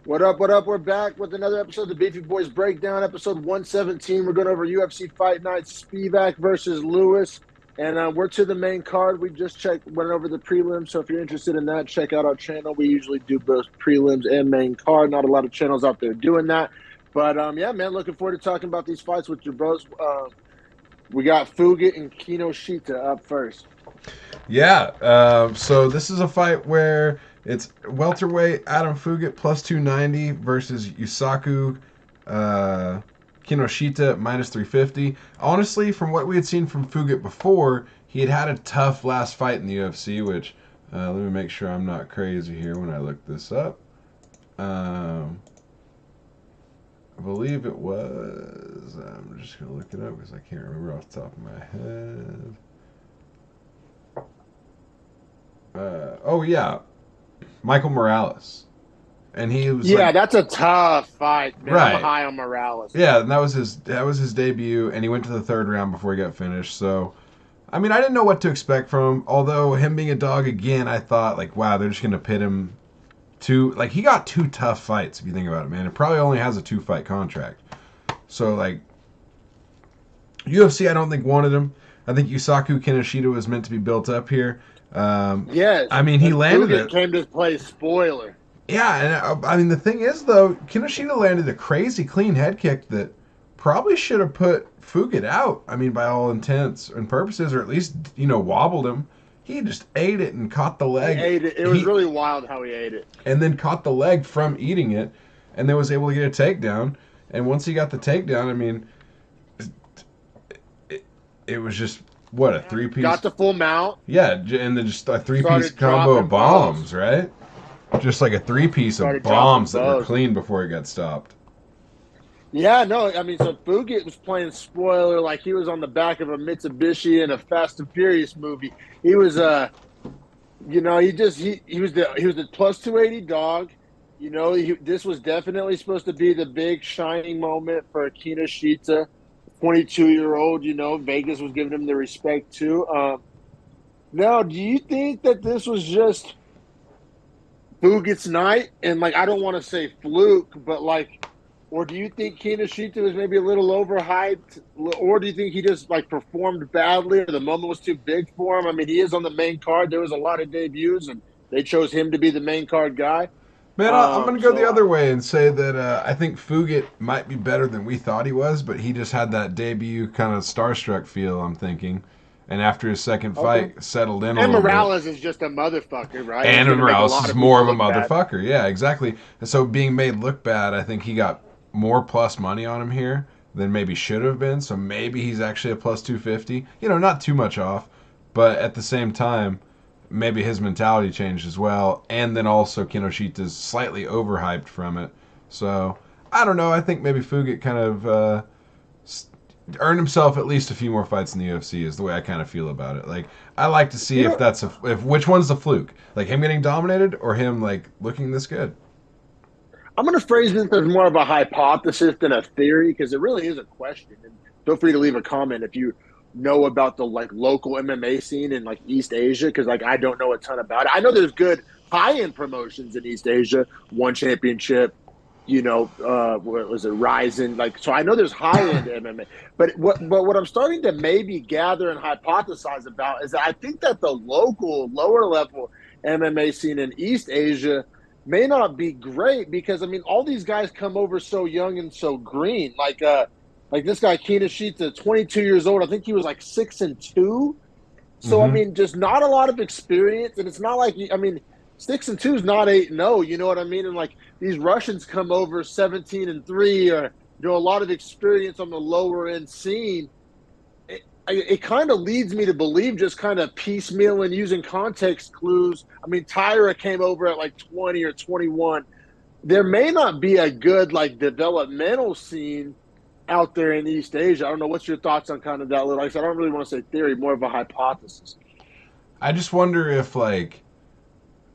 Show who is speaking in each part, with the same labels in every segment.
Speaker 1: What up? What up? We're back with another episode of the Beefy Boys Breakdown, episode 117. We're going over UFC Fight Night Spivac versus Lewis, and we're to the main card. We just went over the prelims, so if you're interested in that, check out our channel. We usually do both prelims and main card. Not a lot of channels out there doing that, but yeah, man, looking forward to talking about these fights with your bros. We got Fugit and Kinoshita up first.
Speaker 2: Yeah, so this is a fight where it's welterweight Adam Fugit plus 290 versus Yusaku Kinoshita minus 350. Honestly, from what we had seen from Fugit before, he had a tough last fight in the UFC, which, let me make sure I'm not crazy here when I look this up. I believe it was, I'm just going to look it up because I can't remember off the top of my head. Oh yeah, Michael Morales, and he was
Speaker 1: that's a tough fight. Man.
Speaker 2: Right.
Speaker 1: I'm high on Morales.
Speaker 2: Yeah, and that was his debut, and he went to the third round before he got finished. So, I mean, I didn't know what to expect from him. Although him being a dog again, I thought like, wow, they're just gonna pit him to like he got two tough fights if you think about it, man. It probably only has a 2-fight contract. So like, UFC I don't think wanted him. I think Yusaku Kinoshita was meant to be built up here.
Speaker 1: Yes.
Speaker 2: I mean, he landed it.
Speaker 1: Came to play spoiler.
Speaker 2: Yeah, and I mean, the thing is, though, Kinoshita landed a crazy clean head kick that probably should have put Fugit out. I mean, by all intents and purposes, or at least, wobbled him. He just ate it and caught the leg.
Speaker 1: He ate it. It was really wild how he ate it.
Speaker 2: And then caught the leg from eating it, and then was able to get a takedown. And once he got the takedown, I mean, it was just... What, a three-piece?
Speaker 1: Got the full mount.
Speaker 2: Yeah, and then just a three-piece combo of bombs, right? Just like a three-piece of bombs that were clean before it got stopped.
Speaker 1: Yeah, no, I mean, so Fugit was playing spoiler like he was on the back of a Mitsubishi in a Fast and Furious movie. He was, he was the plus 280 dog. This was definitely supposed to be the big shining moment for Kinoshita. 22-year-old, Vegas was giving him the respect too. Now, do you think that this was just Fugit's night? And I don't want to say fluke, but or do you think Kinoshita was maybe a little overhyped? Or do you think he just performed badly or the moment was too big for him? I mean, he is on the main card. There was a lot of debuts and they chose him to be the main card guy.
Speaker 2: Man, I'm going to go the other way and say that I think Fugit might be better than we thought he was, but he just had that debut kind of starstruck feel, I'm thinking. And after his second fight, settled in a little bit.
Speaker 1: And Morales is just a motherfucker, right?
Speaker 2: And Morales is more of a motherfucker. Yeah, exactly. And so being made look bad, I think he got more plus money on him here than maybe should have been. So maybe he's actually a plus 250. Not too much off. But at the same time, maybe his mentality changed as well, and then also Kinoshita's slightly overhyped from it. So, I don't know. I think maybe Fugit kind of earned himself at least a few more fights in the UFC is the way I kind of feel about it. I like to see if which one's the fluke. Him getting dominated or him, looking this good.
Speaker 1: I'm going to phrase this as more of a hypothesis than a theory because it really is a question. And feel free to leave a comment if you know about the local MMA scene in East Asia because I don't know a ton about it. I know there's good high-end promotions in East Asia, One Championship, what was it, Ryzen, so I know there's high-end MMA. But what I'm starting to maybe gather and hypothesize about is that I think that the local lower level MMA scene in East Asia may not be great because all these guys come over so young and so green. Like this guy Kinoshita, 22 years old. I think he was 6-2. So just not a lot of experience, and it's not 6-2 is not 8-0. You know what I mean? And these Russians come over 17-3, or a lot of experience on the lower end scene. It kind of leads me to believe just kind of piecemeal and using context clues. Tyra came over at 20 or 21. There may not be a good developmental scene out there in East Asia. I don't know. What's your thoughts on kind of that? Like I said, I don't really want to say theory, more of a hypothesis.
Speaker 2: I just wonder if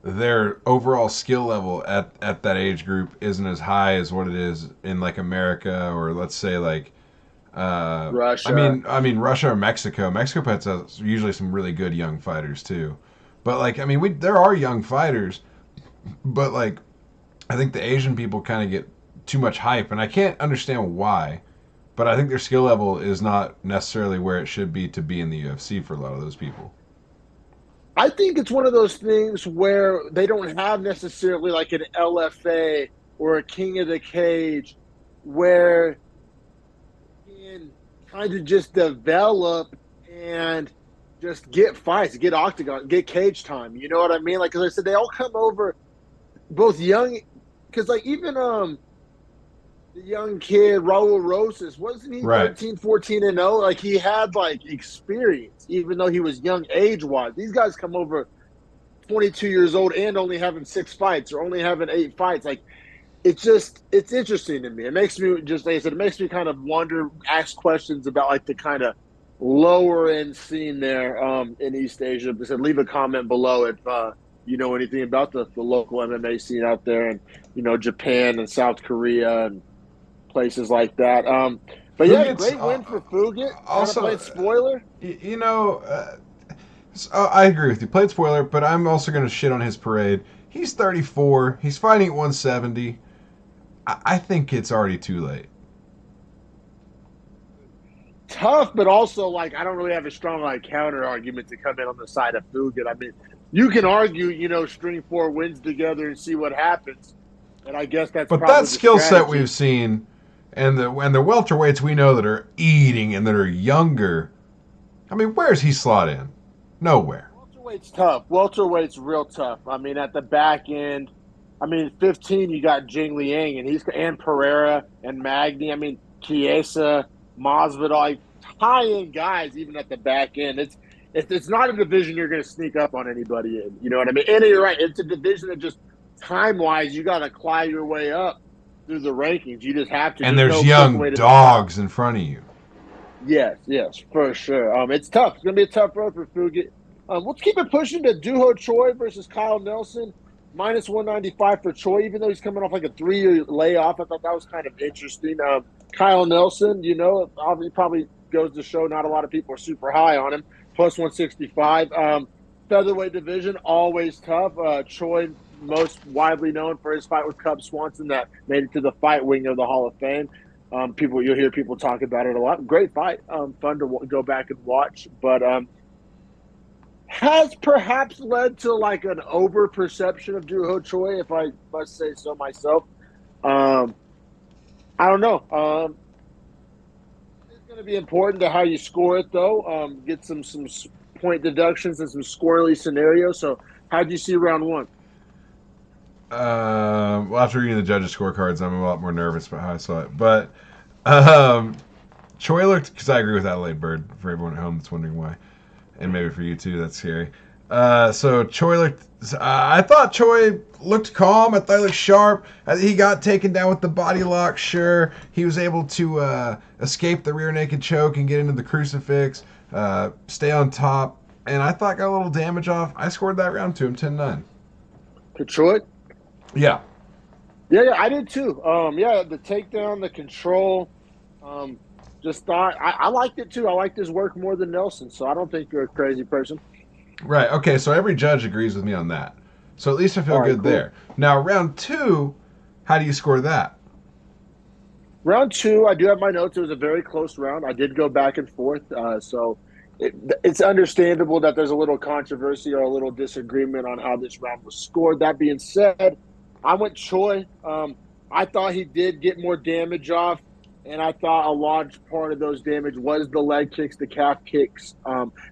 Speaker 2: their overall skill level at that age group isn't as high as what it is in America or let's say
Speaker 1: Russia.
Speaker 2: I mean Russia or Mexico. Mexico puts usually some really good young fighters too. But there are young fighters, but I think the Asian people kind of get too much hype, and I can't understand why. But I think their skill level is not necessarily where it should be to be in the UFC for a lot of those people.
Speaker 1: I think it's one of those things where they don't have necessarily like an LFA or a King of the Cage where you can kind of just develop and just get fights, get octagon, get cage time. You know what I mean? Like, because I said, they all come over both young, because like even the young kid Raul Rosas, wasn't he
Speaker 2: Right.
Speaker 1: 13, 14 and 0? Like he had like experience, even though he was young age wise. These guys come over 22 years old and only having 6 fights or only having 8 fights. Like it's interesting to me. It makes me just like I said, it makes me kind of wonder, ask questions about like the kind of lower end scene there in East Asia. I said leave a comment below if you know anything about the local MMA scene out there, and Japan and South Korea and places like that. But yeah,
Speaker 2: Fugit's
Speaker 1: great win for Fugit. Kind of
Speaker 2: also,
Speaker 1: played spoiler.
Speaker 2: you know, I agree with you. Played spoiler, but I'm also going to shit on his parade. He's 34. He's fighting at 170. I think it's already too late.
Speaker 1: Tough, but also like I don't really have a strong like counter argument to come in on the side of Fugit. I mean, you can argue, string 4 wins together and see what happens. And I guess that's
Speaker 2: But
Speaker 1: probably
Speaker 2: that
Speaker 1: the
Speaker 2: skill set
Speaker 1: strategy.
Speaker 2: we've seen, and the welterweights we know that are eating and that are younger. I mean, where's he slot in? Nowhere.
Speaker 1: Welterweight's tough. Welterweight's real tough. I mean, at the back end, 15, you got Jing Liang and Pereira and Magny. I mean, Chiesa, Masvidal, like high-end guys, even at the back end. It's not a division you're going to sneak up on anybody in. You know what I mean? And you're right. It's a division that just time-wise, you got to climb your way up through the rankings. You just have to.
Speaker 2: And
Speaker 1: There's
Speaker 2: there's
Speaker 1: no quick
Speaker 2: young
Speaker 1: way to the top.
Speaker 2: dogs in front of you.
Speaker 1: Yes, for sure. It's tough. It's going to be a tough road for Fugit. Let's keep it pushing to Duho Choi versus Kyle Nelson. Minus 195 for Choi, even though he's coming off like a 3-year layoff. I thought that was kind of interesting. Kyle Nelson, obviously probably goes to show not a lot of people are super high on him. Plus 165. Featherweight division, always tough. Choi, most widely known for his fight with Cub Swanson that made it to the fight wing of the Hall of Fame. You'll hear people talk about it a lot. Great fight. Fun to go back and watch. But has perhaps led to like an over perception of Drew Ho Choi, if I must say so myself. I don't know. It's going to be important to how you score it, though. Get some point deductions and some squirrely scenarios. So, how do you see round one?
Speaker 2: Well, after reading the judges' scorecards, I'm a lot more nervous about how I saw it. But um, Choi looked, because I agree with Adelaide Bird, for everyone at home that's wondering why. And maybe for you too, that's scary. So Choi looked. I thought Choi looked calm. I thought he looked sharp. He got taken down with the body lock. Sure, he was able to escape the rear naked choke and get into the crucifix. Stay on top, and I thought got a little damage off. I scored that round to him, 10-9.
Speaker 1: To Choi?
Speaker 2: Yeah.
Speaker 1: Yeah, I did too. Yeah, the takedown, the control. Just thought I liked it too. I liked his work more than Nelson, so I don't think you're a crazy person.
Speaker 2: Right. Okay. So every judge agrees with me on that. So at least I feel
Speaker 1: All right,
Speaker 2: good
Speaker 1: cool.
Speaker 2: there. Now round two, how do you score that?
Speaker 1: Round two, I do have my notes. It was a very close round. I did go back and forth, so it's understandable that there's a little controversy or a little disagreement on how this round was scored. That being said, I went Choi. I thought he did get more damage off, and I thought a large part of those damage was the leg kicks, the calf kicks,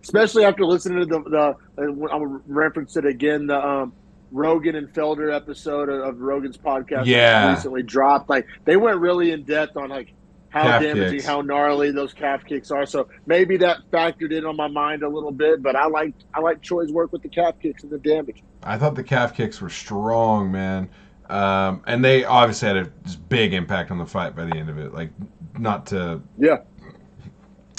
Speaker 1: especially after listening to I'll reference it again, the Rogan and Felder episode of Rogan's podcast
Speaker 2: Yeah.
Speaker 1: recently dropped. Like they went really in depth on like how
Speaker 2: Calf
Speaker 1: damaging,
Speaker 2: kicks.
Speaker 1: how gnarly those calf kicks are. So maybe that factored in on my mind a little bit, but I like Choi's work with the calf kicks and the damage.
Speaker 2: I thought the calf kicks were strong, man. And they obviously had a big impact on the fight by the end of it. Like, not to,
Speaker 1: Yeah.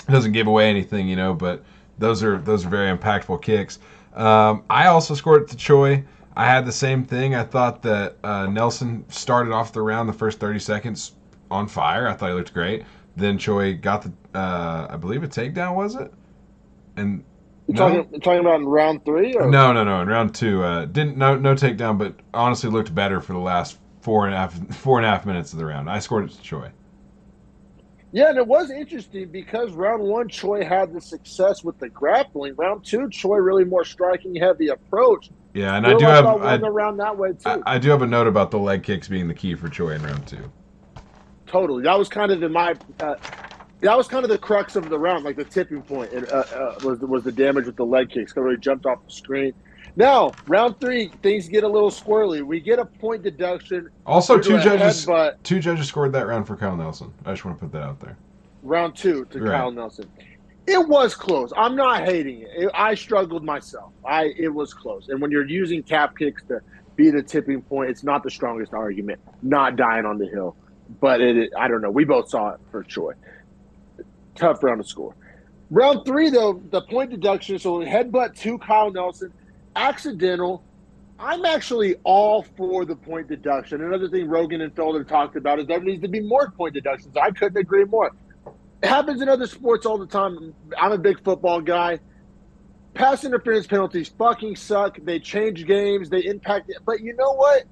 Speaker 2: it doesn't give away anything, but those are very impactful kicks. I also scored it to Choi. I had the same thing. I thought that Nelson started off the round, the first 30 seconds on fire. I thought he looked great. Then Choi got the, I believe a takedown, was it? And
Speaker 1: You're talking about in round three? Or?
Speaker 2: No. In round two, no takedown, but honestly looked better for the last 4.5 minutes of the round. I scored it to Choi.
Speaker 1: Yeah, and it was interesting because round one, Choi had the success with the grappling. Round two, Choi really more striking heavy approach.
Speaker 2: Yeah, and
Speaker 1: Still, I thought won the round that way too.
Speaker 2: I do have a note about the leg kicks being the key for Choi in round two.
Speaker 1: Totally, that was kind of that was kind of the crux of the round, like the tipping point. Was the damage with the leg kicks? Because he jumped off the screen. Now, round three, things get a little squirrely. We get a point deduction.
Speaker 2: Also, two judges scored that round for Kyle Nelson. I just want to put that out there.
Speaker 1: Round two to Kyle Nelson. It was close. I'm not hating it. I struggled myself. It was close. And when you're using calf kicks to be the tipping point, it's not the strongest argument. Not dying on the hill. But I don't know. We both saw it for Choi. Tough round to score. Round three, though, the point deduction. So headbutt to Kyle Nelson. Accidental. I'm actually all for the point deduction. Another thing Rogan and Felder talked about is there needs to be more point deductions. I couldn't agree more. It happens in other sports all the time. I'm a big football guy. Pass interference penalties fucking suck. They change games. They impact it. But you know what?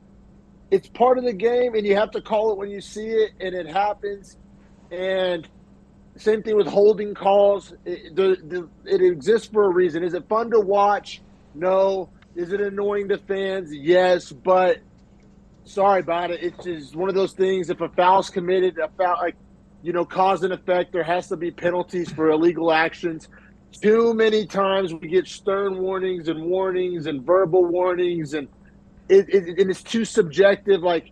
Speaker 1: It's part of the game, and you have to call it when you see it, and it happens. And same thing with holding calls. It exists for a reason. Is it fun to watch? No. Is it annoying to fans? Yes, but sorry about it. It's just one of those things. If a foul's committed, cause and effect, there has to be penalties for illegal actions. Too many times we get stern warnings and verbal warnings, and it's too subjective. Like,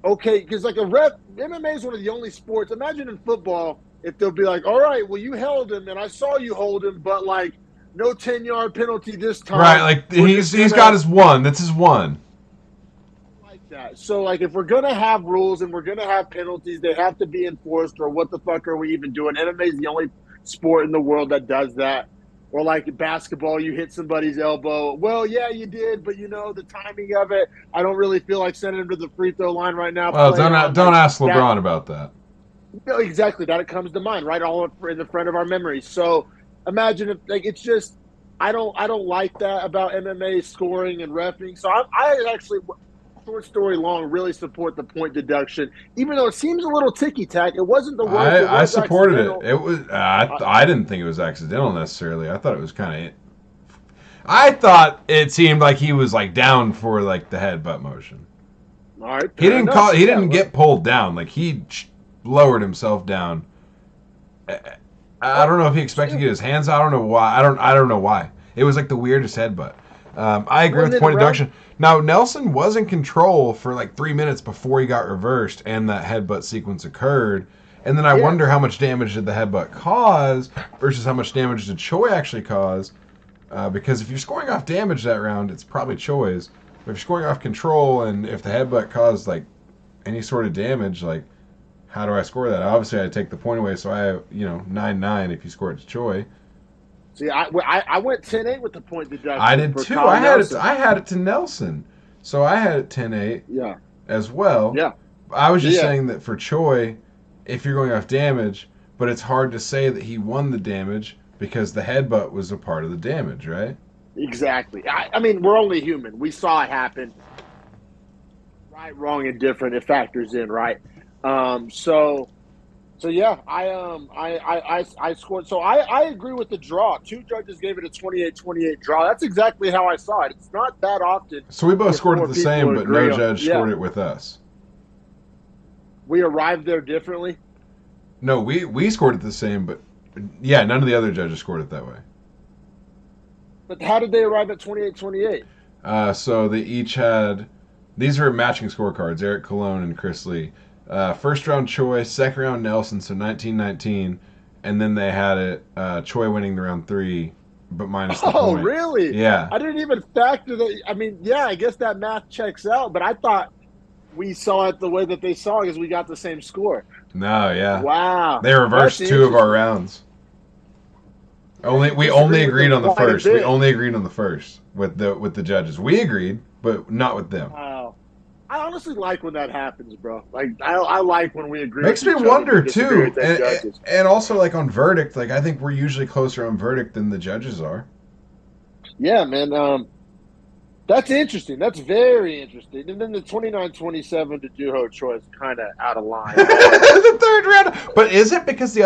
Speaker 1: okay, because like a ref, MMA is one of the only sports. Imagine in football if they'll be like, all right, well, you held him, and I saw you hold him, but like, no 10-yard penalty this time.
Speaker 2: Right, like he's got his one. That's his one.
Speaker 1: Like that. So, like, if we're gonna have rules and we're gonna have penalties, they have to be enforced. Or what the fuck are we even doing? MMA is the only sport in the world that does that. Or like basketball, you hit somebody's elbow. Well, yeah, you did, but the timing of it. I don't really feel like sending him to the free throw line right now.
Speaker 2: Well, don't ask LeBron about that.
Speaker 1: No, exactly. That it comes to mind, right? All in the front of our memories. So. Imagine if it's just I don't like that about MMA scoring and reffing. So I actually, short story long, really support the point deduction, even though it seems a little ticky tack. It wasn't the worst.
Speaker 2: I supported it. It was I didn't think it was accidental necessarily. I thought it was kind of. I thought it seemed like he was like down for like the headbutt motion.
Speaker 1: All right.
Speaker 2: He didn't get pulled down. Like he lowered himself down. I don't know if he expected to get his hands. I don't know why. I don't know why. It was like the weirdest headbutt. I agree with the point deduction. Now Nelson was in control for like 3 minutes before he got reversed and that headbutt sequence occurred. And then I wonder how much damage did the headbutt cause versus how much damage did Choi actually cause? Because if you're scoring off damage that round, it's probably Choi's. But if you're scoring off control and if the headbutt caused like any sort of damage, like. How do I score that? Obviously, I take the point away, so I have 9-9 if you score it to Choi.
Speaker 1: See, I went 10-8 with the point deduction.
Speaker 2: I did too. I had it to Nelson, so I had it 10-8.
Speaker 1: Yeah.
Speaker 2: As well.
Speaker 1: Yeah.
Speaker 2: I was just saying that for Choi, if you're going off damage, but it's hard to say that he won the damage because the headbutt was a part of the damage, right?
Speaker 1: Exactly. I mean, we're only human. We saw it happen. Right, wrong, and different. It factors in, right? So yeah, I scored. So I agree with the draw. Two judges gave it a 28-28 draw. That's exactly how I saw it. It's not that often.
Speaker 2: So we both scored it the same, but no judge scored it with us.
Speaker 1: We arrived there differently?
Speaker 2: No, we scored it the same, but yeah, none of the other judges scored it that way.
Speaker 1: But how did they arrive at 28-28?
Speaker 2: So they each had, these are matching scorecards, Eric Colon and Chris Lee. First round Choi, second round Nelson, so 19-19, and then they had it Choi winning the round 3, but minus the point.
Speaker 1: Oh, really?
Speaker 2: Yeah.
Speaker 1: I didn't even factor that. I mean, yeah, I guess that math checks out, but I thought we saw it the way that they saw it because we got the same score.
Speaker 2: No, yeah.
Speaker 1: Wow.
Speaker 2: They reversed 2 of our rounds. We only agreed on the first. We only agreed on the first with the judges. We agreed, but not with them.
Speaker 1: Wow. I honestly like when that happens, bro. Like I like when we agree.
Speaker 2: Makes me wonder too, and also like on verdict. Like I think we're usually closer on verdict than the judges are.
Speaker 1: Yeah, man. That's interesting. That's very interesting. And then the 29-27 to Juho Choi is kind of out of line. But
Speaker 2: The third round. But is it because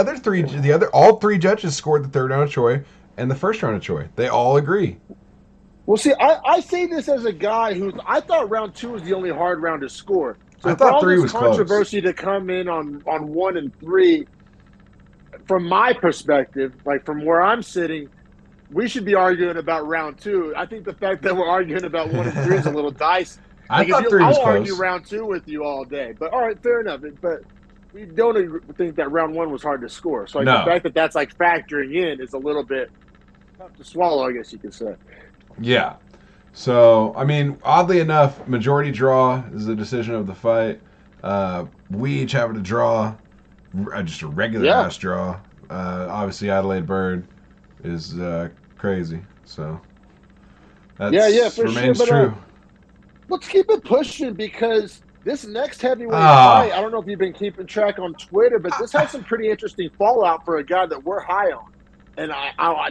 Speaker 2: all three judges scored the third round of Choi and the first round of Choi? They all agree.
Speaker 1: well, see, I say this as a guy who I thought round 2 was the only hard round to score.
Speaker 2: I
Speaker 1: So for
Speaker 2: thought
Speaker 1: all
Speaker 2: 3
Speaker 1: this
Speaker 2: was close.
Speaker 1: controversy to come in on 1 and 3, from my perspective, like from where I'm sitting, we should be arguing about round 2. I think the fact that we're arguing about 1 and 3 is a little dicey.
Speaker 2: I thought 3 was
Speaker 1: I'll
Speaker 2: close.
Speaker 1: argue round 2 with you all day. But all right, fair enough. But we don't think that round 1 was hard to score. So the fact that that's like factoring in is a little bit tough to swallow, I guess you could say.
Speaker 2: Yeah. So, I mean, oddly enough, majority draw is the decision of the fight. We each have a draw, just a regular ass draw. Obviously, Adelaide Bird is crazy. So, that remains true.
Speaker 1: Let's keep it pushing because this next heavyweight fight, I don't know if you've been keeping track on Twitter, but this has some pretty interesting fallout for a guy that we're high on. And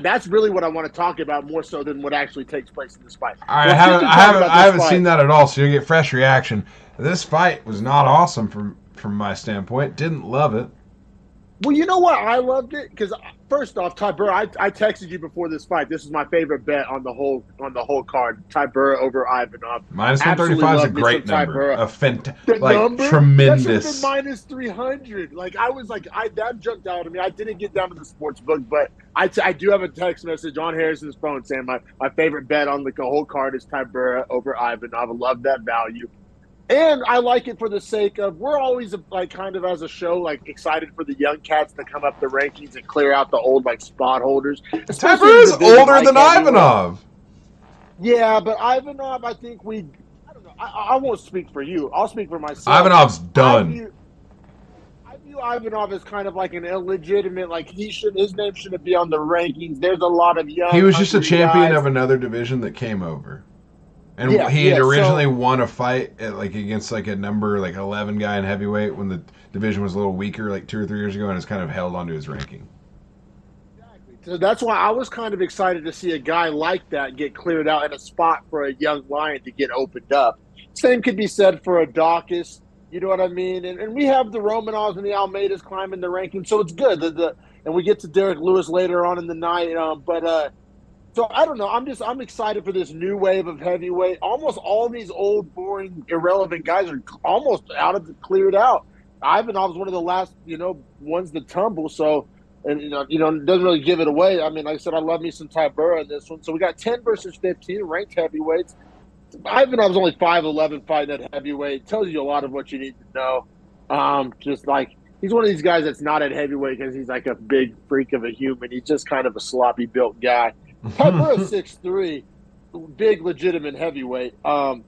Speaker 1: that's really what I want to talk about more so than what actually takes place in this fight.
Speaker 2: All right, I haven't seen that at all, so you get fresh reaction. This fight was not awesome from my standpoint. Didn't love it.
Speaker 1: Well, you know what? I loved it because first off, Ty Burr. I texted you before this fight. This is my favorite bet on the whole card. Ty Burr over Ivanov.
Speaker 2: Minus 135 is a great number. A
Speaker 1: number?
Speaker 2: Tremendous.
Speaker 1: That should have been minus 300. Like I was like, that jumped out at me. I didn't get down to the sports book, but I do have a text message on Harrison's phone saying my favorite bet on the whole card is Ty Burr over Ivanov. I love that value. And I like it for the sake of we're always like kind of as a show like excited for the young cats to come up the rankings and clear out the old like spot holders.
Speaker 2: Ty Burr is older than Ivanov.
Speaker 1: Yeah, but Ivanov, I think I don't know. I won't speak for you. I'll speak for myself.
Speaker 2: Ivanov's done.
Speaker 1: I view Ivanov as kind of like an illegitimate, like his name shouldn't be on the rankings. There's a lot of young.
Speaker 2: He was just a champion of another division that came over. And he had originally won a fight against a number 11 guy in heavyweight when the division was a little weaker 2 or 3 years ago, and has kind of held onto his ranking.
Speaker 1: Exactly. So that's why I was kind of excited to see a guy like that get cleared out in a spot for a young lion to get opened up. Same could be said for a Dawkins. You know what I mean? And we have the Romanovs and the Almeidas climbing the rankings, so it's good. And we get to Derrick Lewis later on in the night, So I don't know. I'm excited for this new wave of heavyweight. Almost all these old, boring, irrelevant guys are almost cleared out. Ivanov's one of the last, ones to tumble. So, and it doesn't really give it away. I mean, like I said, I love me some Ty Burr in this one. So we got 10 versus 15 ranked heavyweights. Ivanov's only 5'11" fighting at heavyweight. It tells you a lot of what you need to know. Just like he's one of these guys that's not at heavyweight because he's like a big freak of a human. He's just kind of a sloppy built guy. Ty Burr is 6'3", big legitimate heavyweight. And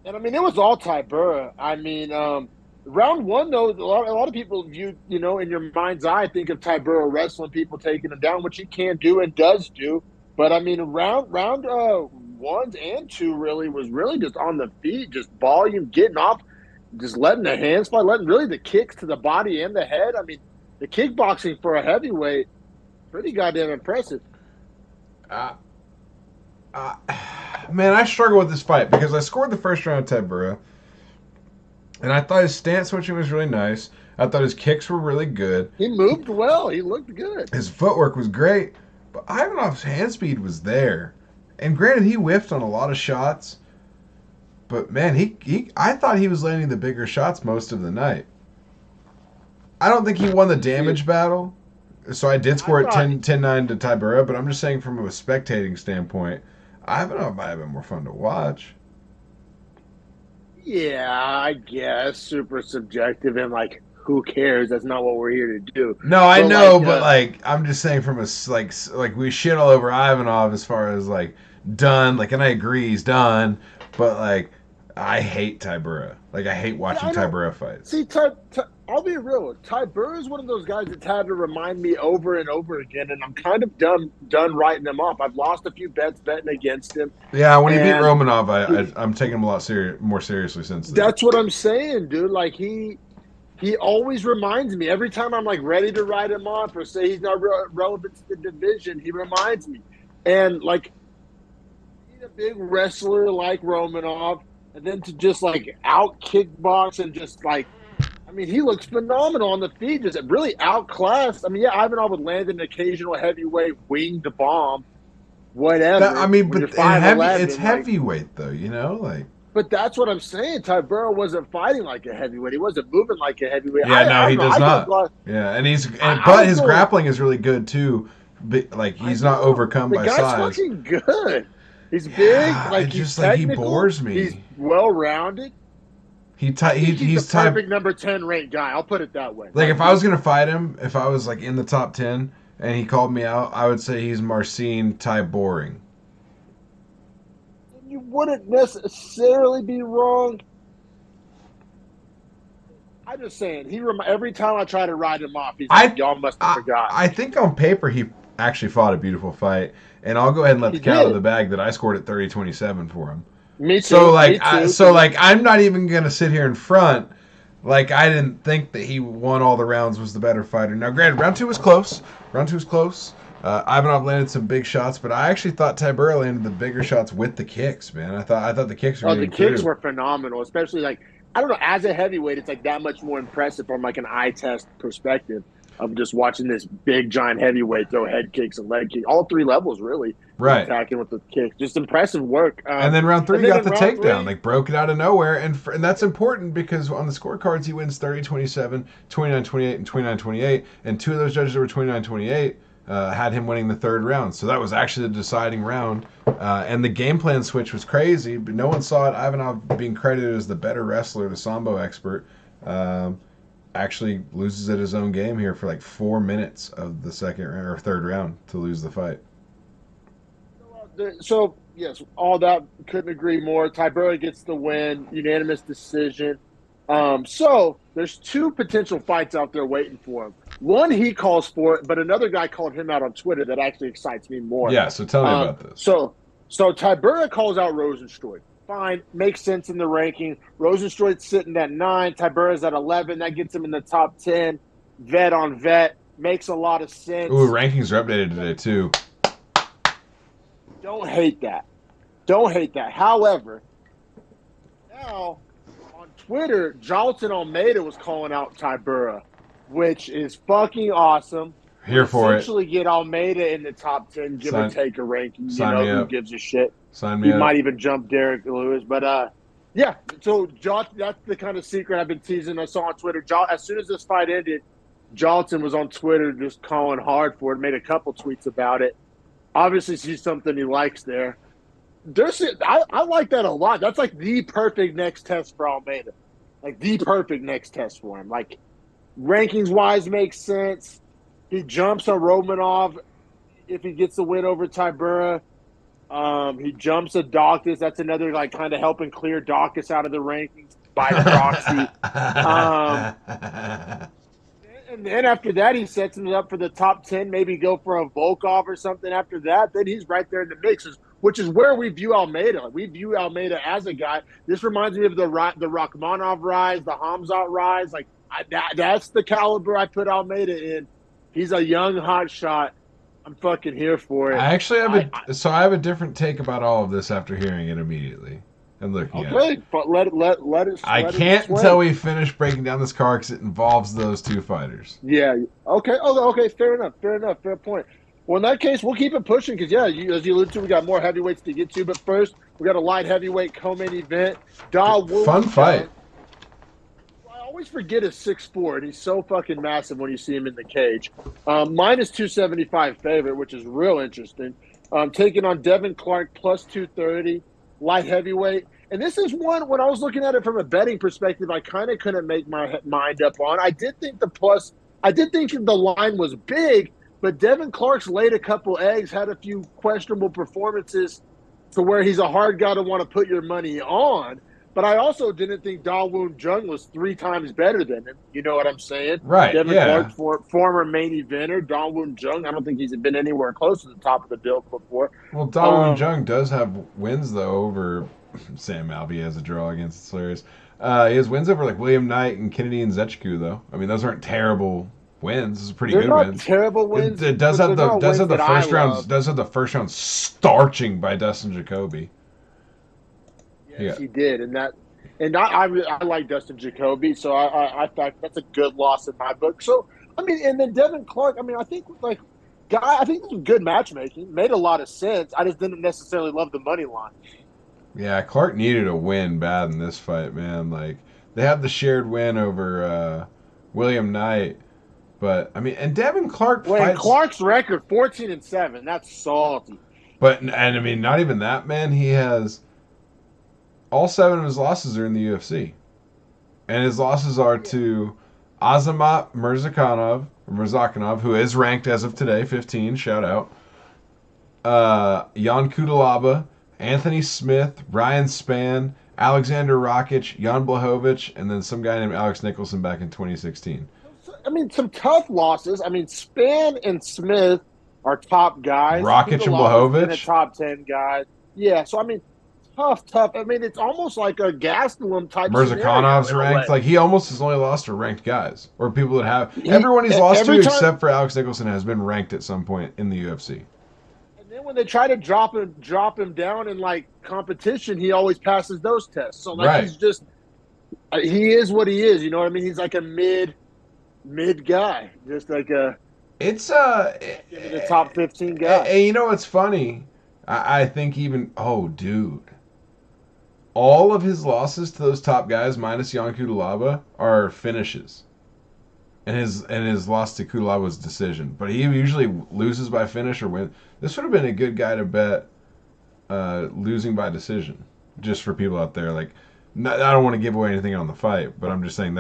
Speaker 1: I mean, it was all Ty Burr. I mean, round 1 though, a lot of people view, in your mind's eye, think of Ty Burr wrestling people, taking them down, which he can do and does do. But I mean, round 1 and 2 really was really just on the feet, just volume, getting off, just letting the hands fly, letting really the kicks to the body and the head. I mean, the kickboxing for a heavyweight, pretty goddamn impressive.
Speaker 2: Man, I struggle with this fight because I scored the first round of Ty Burr, and I thought his stance switching was really nice. I thought his kicks were really good.
Speaker 1: He moved well. He looked good.
Speaker 2: His footwork was great, but Ivanov's hand speed was there. And granted, he whiffed on a lot of shots, but man, I thought he was landing the bigger shots most of the night. I don't think he won the damage battle. So I did score it 10-9 to Ty Burr, but I'm just saying from a spectating standpoint, Ivanov might have been more fun to watch.
Speaker 1: Yeah, I guess. Super subjective and who cares? That's not what we're here to do.
Speaker 2: No, I know, but I'm just saying from a we shit all over Ivanov as far as done, and I agree he's done, but I hate Ty Burr. I hate watching Ty Burr fights.
Speaker 1: See, I'll be real. Ty Burr is one of those guys that's had to remind me over and over again, and I'm kind of done writing him off. I've lost a few bets betting against him.
Speaker 2: Yeah, when he beat Romanov, I'm taking him a lot more seriously since then.
Speaker 1: That's what I'm saying, dude. He always reminds me. Every time I'm ready to write him off or say he's not relevant to the division, he reminds me. And big wrestler like Romanov, and then to just like out kickbox and just like, I mean, he looks phenomenal on the feet, just really outclassed. I mean, yeah, Ivanov would land an occasional heavyweight winged bomb,
Speaker 2: I
Speaker 1: whatever.
Speaker 2: mean,
Speaker 1: When you're
Speaker 2: but it's
Speaker 1: 5'11", like,
Speaker 2: heavyweight though, like.
Speaker 1: but that's what I'm saying. Tybura wasn't fighting like a heavyweight. He wasn't moving like a heavyweight.
Speaker 2: Yeah, no, he does not. Yeah, but his grappling is really good too. Like he's not overcome by size.
Speaker 1: The guy's fucking good. He's big. Like he's technical.
Speaker 2: He bores me.
Speaker 1: He's well rounded.
Speaker 2: He's
Speaker 1: the perfect number 10 ranked guy. I'll put it that way.
Speaker 2: Like if I was gonna fight him, if I was like in the top 10 and he called me out, I would say he's Marcin Ty Boring.
Speaker 1: You wouldn't necessarily be wrong. I'm just saying, every time I try to write him off, he's like, y'all must have forgot.
Speaker 2: I think on paper he actually fought a beautiful fight, and I'll go ahead and let the cat out of the bag that I scored at 30-27 for him.
Speaker 1: Me too.
Speaker 2: So I'm not even gonna sit here in front. Like I didn't think that he won all the rounds, was the better fighter. Now, granted, round two was close. Ivanov landed some big shots, but I actually thought Tybura landed the bigger shots with the kicks, man. I thought the kicks were
Speaker 1: kicks were phenomenal, especially like, I don't know, as a heavyweight, it's like that much more impressive from like an eye test perspective of just watching this big giant heavyweight throw head kicks and leg kicks, all three levels really.
Speaker 2: Right.
Speaker 1: Attacking with the kick. Just impressive work.
Speaker 2: And then round 3 got the takedown. Like broke it out of nowhere. And that's important because on the scorecards he wins 30-27, 29-28, and 29-28. And 2 of those judges that were 29-28 had him winning the 3rd round. So that was actually the deciding round. And the game plan switch was crazy, but no one saw it. Ivanov, being credited as the better wrestler, the Sambo expert, actually loses at his own game here for like 4 minutes of the 2nd or 3rd round to lose the fight.
Speaker 1: So, yes, all that, couldn't agree more. Tybura gets the win, unanimous decision. So, there's 2 potential fights out there waiting for him. One, he calls for it, but another guy called him out on Twitter that actually excites me more.
Speaker 2: Yeah, so tell me about this.
Speaker 1: So Tybura calls out Rosenstruik. Fine, makes sense in the ranking. Rosenstruik's sitting at 9, Tybura's at 11. That gets him in the top 10. Vet on vet. Makes a lot of sense.
Speaker 2: Ooh, rankings are updated today, too.
Speaker 1: Don't hate that. However, now on Twitter, Jonathan Almeida was calling out Tybura, which is fucking awesome.
Speaker 2: Here for it.
Speaker 1: Essentially get Almeida in the top 10, give or take a ranking. Who gives a shit.
Speaker 2: Sign me up.
Speaker 1: He might even jump Derrick Lewis. But, yeah, so that's the kind of secret I've been teasing. I saw on Twitter. As soon as this fight ended, Jonathan was on Twitter just calling hard for it, made a couple tweets about it. Obviously sees something he likes there. I like that a lot. That's like the perfect next test for Almeida. Like the perfect next test for him. Like rankings-wise makes sense. He jumps on Romanov if he gets the win over Tybura. He jumps a Dawkins. That's another like kind of helping clear Dawkins out of the rankings by proxy. And then after that, he sets him up for the top 10, maybe go for a Volkov or something after that. Then he's right there in the mix, which is where we view Almeida. We view Almeida as a guy. This reminds me of the Rakhmonov rise, the Hamzat rise. Like that's the caliber I put Almeida in. He's a young hot shot. I'm fucking here for it.
Speaker 2: I actually have a different take about all of this after hearing it immediately. And looking at it.
Speaker 1: But let it.
Speaker 2: I can't until we finish breaking down this card because it involves those 2 fighters.
Speaker 1: Yeah. Okay. Oh, okay. Fair enough. Fair point. Well, in that case, we'll keep it pushing because, yeah, as you alluded to, we got more heavyweights to get to. But first, we got a light heavyweight co-main event.
Speaker 2: Fun fight.
Speaker 1: I always forget his 6'4", and he's so fucking massive when you see him in the cage. Minus 275 favorite, which is real interesting. Taking on Devin Clark plus 230. Light heavyweight. And this is one, when I was looking at it from a betting perspective, I kind of couldn't make my mind up on. I did think the line was big, but Devin Clark's laid a couple eggs, had a few questionable performances to where he's a hard guy to want to put your money on. But I also didn't think Dawoon Jung was 3 times better than him. You know what I'm saying?
Speaker 2: Right,
Speaker 1: Devin Clark, former main eventer. Dawoon Jung, I don't think he's been anywhere close to the top of the bill before.
Speaker 2: Well, Dawoon Jung does have wins, though, over Sam Alvey has a draw against Hilarious. He has wins over, like, William Knight and Kennedy and Zechku, though. I mean, those aren't terrible wins. Those are pretty good wins.
Speaker 1: Terrible wins.
Speaker 2: It does have the first round starching by Dustin Jacoby.
Speaker 1: Yes, he did, and I like Dustin Jacoby, so I thought that's a good loss in my book. So I mean, and then Devin Clark. I mean, I think I think this was good matchmaking. Made a lot of sense. I just didn't necessarily love the money line.
Speaker 2: Yeah, Clark needed a win bad in this fight, man. Like they had the shared win over William Knight, but I mean, and Devin Clark
Speaker 1: Well, and
Speaker 2: fights,
Speaker 1: Clark's record 14-7. That's salty.
Speaker 2: but I mean, not even that, man. He has all 7 of his losses are in the UFC, and his losses are
Speaker 1: Yeah.
Speaker 2: to Azamat Murzakanov, who is ranked as of today, 15. Shout out. Jan Kudalaba, Anthony Smith, Ryan Spann, Alexander Rakic, Jan Blachowicz, and then some guy named Alex Nicholson back in 2016.
Speaker 1: I mean, some tough losses. I mean, Span and Smith are top guys.
Speaker 2: Rakic and
Speaker 1: Kudalaba's been a
Speaker 2: Blachowicz,
Speaker 1: top 10 guy. Yeah, so I mean, tough. I mean, it's almost like a Gastelum type scenario
Speaker 2: Mirzakanov's
Speaker 1: in a
Speaker 2: ranked.
Speaker 1: way.
Speaker 2: Like he almost has only lost to ranked guys or people that have. Everyone he's lost to
Speaker 1: Every time,
Speaker 2: except for Alex Nicholson has been ranked at some point in the UFC.
Speaker 1: and then when they try to drop him down in like competition, he always passes those tests. So like
Speaker 2: Right.
Speaker 1: he's just he is what he is. You know what I mean? He's like a mid guy, just like a
Speaker 2: It's
Speaker 1: in the top 15 guy.
Speaker 2: and you know what's funny? I think even dude, all of his losses to those top guys minus Jan Kudalaba are finishes. And his loss to Kudalaba was decision, but he usually loses by finish or win. This would have been a good guy to bet losing by decision, just for people out there. Like, I don't want to give away anything on the fight, but I'm just saying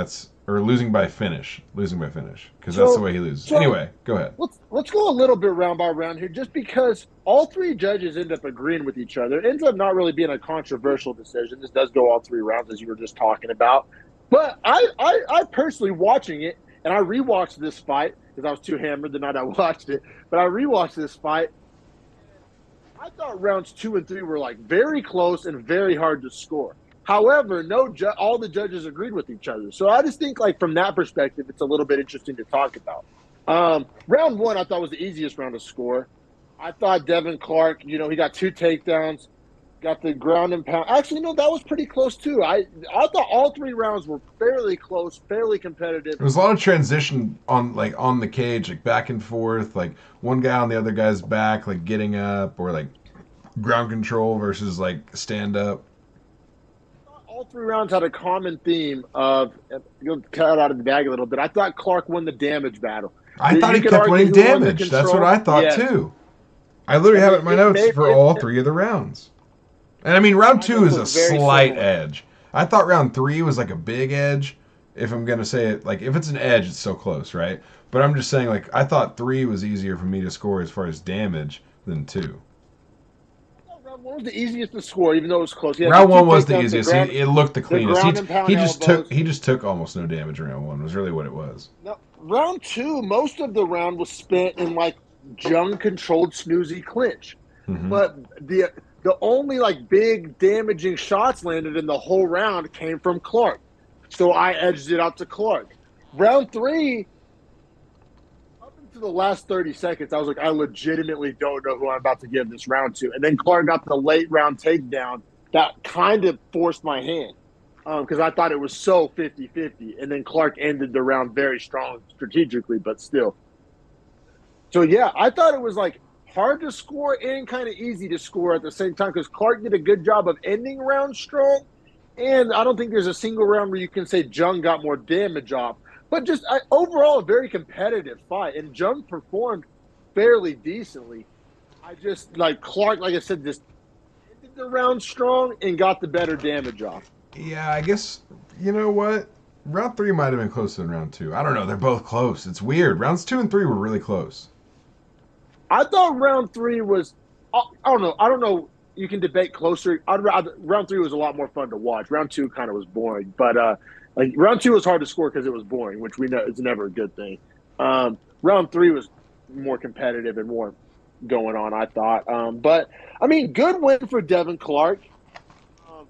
Speaker 2: or losing by finish, because that's the way he loses.
Speaker 1: So
Speaker 2: Anyway, go ahead.
Speaker 1: let's go a little bit round by round here, just because all 3 judges end up agreeing with each other. It ends up not really being a controversial decision. This does go all 3 rounds, as you were just talking about. But I personally watching it, and I rewatched this fight because I was too hammered the night I watched it. But I rewatched this fight. I thought rounds 2 and 3 were like very close and very hard to score. However, all the judges agreed with each other. So I just think, like, from that perspective, it's a little bit interesting to talk about. Round 1, I thought was the easiest round to score. I thought Devin Clark, he got 2 takedowns, got the ground and pound. Actually, no, that was pretty close too. I thought all 3 rounds were fairly close, fairly competitive.
Speaker 2: There was a lot of transition on the cage, like back and forth, like one guy on the other guy's back, like getting up, or like ground control versus like stand up.
Speaker 1: All 3 rounds had a common theme of, you'll cut out of the bag a little bit. I thought Clark won the damage battle.
Speaker 2: I thought he kept winning damage. That's what I thought too. I literally have it in my notes for all 3 of the rounds. And I mean, round 2 is a slight edge. I thought round 3 was like a big edge. If I'm gonna say it, like if it's an edge, it's so close, right? But I'm just saying, like I thought 3 was easier for me to score as far as damage than 2.
Speaker 1: Round 1 was the easiest to score, even though it was close.
Speaker 2: Round 1 was the easiest. It looked the cleanest.
Speaker 1: He
Speaker 2: He just took almost no damage in round 1. Was really what it was.
Speaker 1: No, round 2, most of the round was spent in like Jung-controlled snoozy clinch.
Speaker 2: Mm-hmm.
Speaker 1: But the only like big damaging shots landed in the whole round came from Clark. So I edged it out to Clark. Round 3, up into the last 30 seconds, I was like, I legitimately don't know who I'm about to give this round to. And then Clark got the late round takedown that kind of forced my hand, because I thought it was so 50-50. And then Clark ended the round very strong strategically, but still. So, yeah, I thought it was like hard to score and kind of easy to score at the same time, because Clark did a good job of ending rounds strong. And I don't think there's a single round where you can say Jung got more damage off. But just overall, a very competitive fight. And Jung performed fairly decently. I just, like Clark, like I said, just ended the round strong and got the better damage off.
Speaker 2: Yeah, I guess, you know what? Round 3 might have been closer than round 2. I don't know. They're both close. It's weird. Rounds 2 and 3 were really close.
Speaker 1: I thought round 3 was, I don't know. You can debate closer. Round 3 was a lot more fun to watch. Round 2 kind of was boring. But like round 2 was hard to score because it was boring, which we know is never a good thing. Round 3 was more competitive and more going on, I thought. But, I mean, good win for Devin Clark.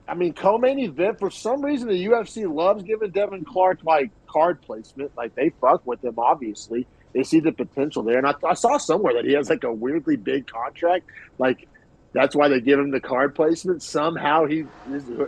Speaker 1: I mean, co-main event, for some reason, the UFC loves giving Devin Clark, like, card placement. Like, they fuck with him, obviously. They see the potential there. And I saw somewhere that he has, like, a weirdly big contract. Like, That's why they give him the card placement. Somehow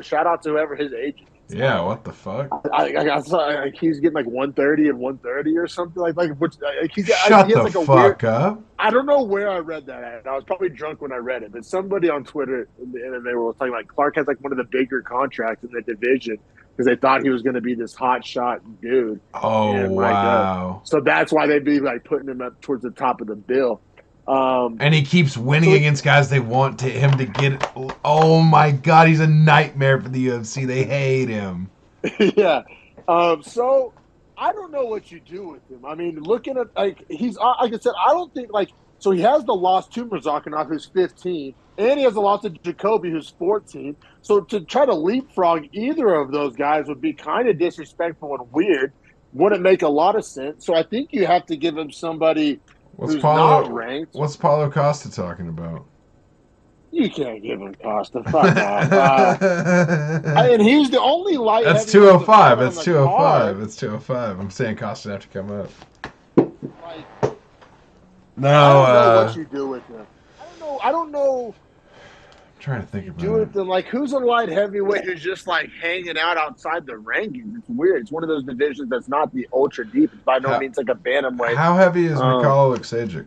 Speaker 1: shout out to whoever his agent is.
Speaker 2: Yeah, what the fuck?
Speaker 1: I saw like he's getting like 130 and 130 or something like which like he
Speaker 2: Shut
Speaker 1: has
Speaker 2: the
Speaker 1: like a weird.
Speaker 2: fuck up.
Speaker 1: I don't know where I read that at. I was probably drunk when I read it, but somebody on Twitter in the MMA was talking like Clark has like one of the bigger contracts in the division because they thought he was going to be this hot shot dude,
Speaker 2: Oh,
Speaker 1: and like
Speaker 2: wow.
Speaker 1: so that's why they'd be like putting him up towards the top of the bill.
Speaker 2: And he keeps winning
Speaker 1: So
Speaker 2: against guys they want him to get. Oh my god, he's a nightmare for the UFC. They hate him.
Speaker 1: yeah. So I don't know what you do with him. I mean, looking at like he's like I said, I don't think like so he has the loss to Mrazakhanov who's 15, and he has the loss to Jacoby who's 14. So to try to leapfrog either of those guys would be kind of disrespectful and weird. Wouldn't make a lot of sense. So I think you have to give him somebody who's not ranked.
Speaker 2: What's Paulo Costa talking about?
Speaker 1: You can't give him Costa. Fuck off. And he's the only light.
Speaker 2: That's 205. That's 205. It's 205. I'm saying Costa have to come up.
Speaker 1: Like,
Speaker 2: no.
Speaker 1: I don't know what you do with him. I don't know.
Speaker 2: I'm trying to think about
Speaker 1: do with them. Like, who's a light heavyweight who's just like hanging out outside the rankings? It's weird. It's one of those divisions that's not the ultra deep. It's by no means like a bantamweight.
Speaker 2: How heavy is Mikhail Alexiejczyk?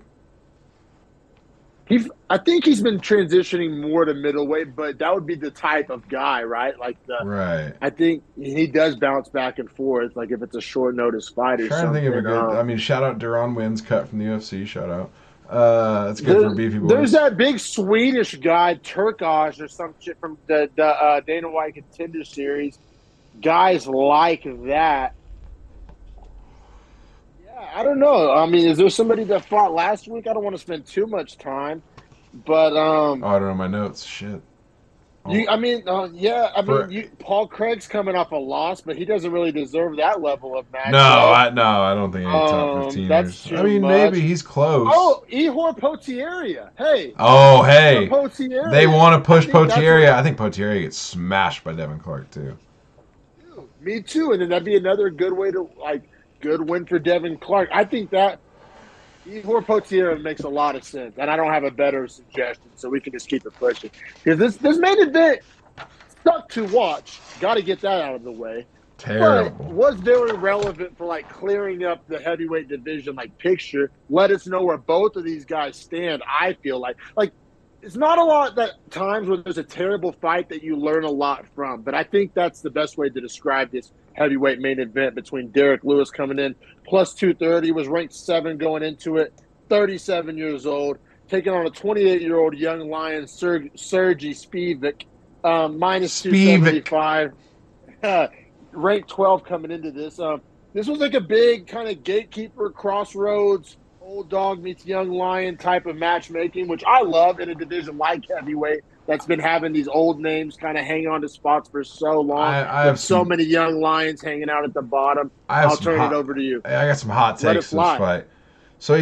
Speaker 1: I think he's been transitioning more to middleweight, but that would be the type of guy, right? Like
Speaker 2: right.
Speaker 1: I think he does bounce back and forth. Like if it's a short notice fight or something.
Speaker 2: Trying to think of a good. I mean, shout out Deron Wins cut from the UFC. Shout out. That's good for Beefy Boys.
Speaker 1: There's that big Swedish guy, Turkosh or some shit from the Dana White Contender Series. Guys like that. I don't know. I mean, is there somebody that fought last week? I don't want to spend too much time, but
Speaker 2: oh, I don't know my notes. Shit.
Speaker 1: Oh. Paul Craig's coming off a loss, but he doesn't really deserve that level of match.
Speaker 2: No, I don't think any top 15.
Speaker 1: That's too
Speaker 2: much. Maybe he's close.
Speaker 1: Oh, Ihor Potieria. Hey.
Speaker 2: Oh, hey.
Speaker 1: Potieria.
Speaker 2: They want to push Potieria. I think Potieria gets smashed by Devin Clark too.
Speaker 1: Me too, and then that'd be another good way to good win for Devin Clark. I think that Ihor Potieria makes a lot of sense, and I don't have a better suggestion, so we can just keep it pushing. Because this main event sucked to watch. Got to get that out of the way.
Speaker 2: Terrible.
Speaker 1: But was very relevant for clearing up the heavyweight division picture. Let us know where both of these guys stand. I feel like it's not a lot that times when there's a terrible fight that you learn a lot from, but I think that's the best way to describe this heavyweight main event between Derrick Lewis coming in plus 230, was ranked 7 going into it, 37 years old, taking on a 28-year-old young lion, Serghei Spivac, minus 275, ranked 12 coming into this. This was a big kind of gatekeeper crossroads, old dog meets young lion type of matchmaking, which I love in a division like heavyweight that's been having these old names kind of hang on to spots for so long. I have so many young lions hanging out at the bottom. I'll turn it over to you.
Speaker 2: I got some hot takes in this fight. So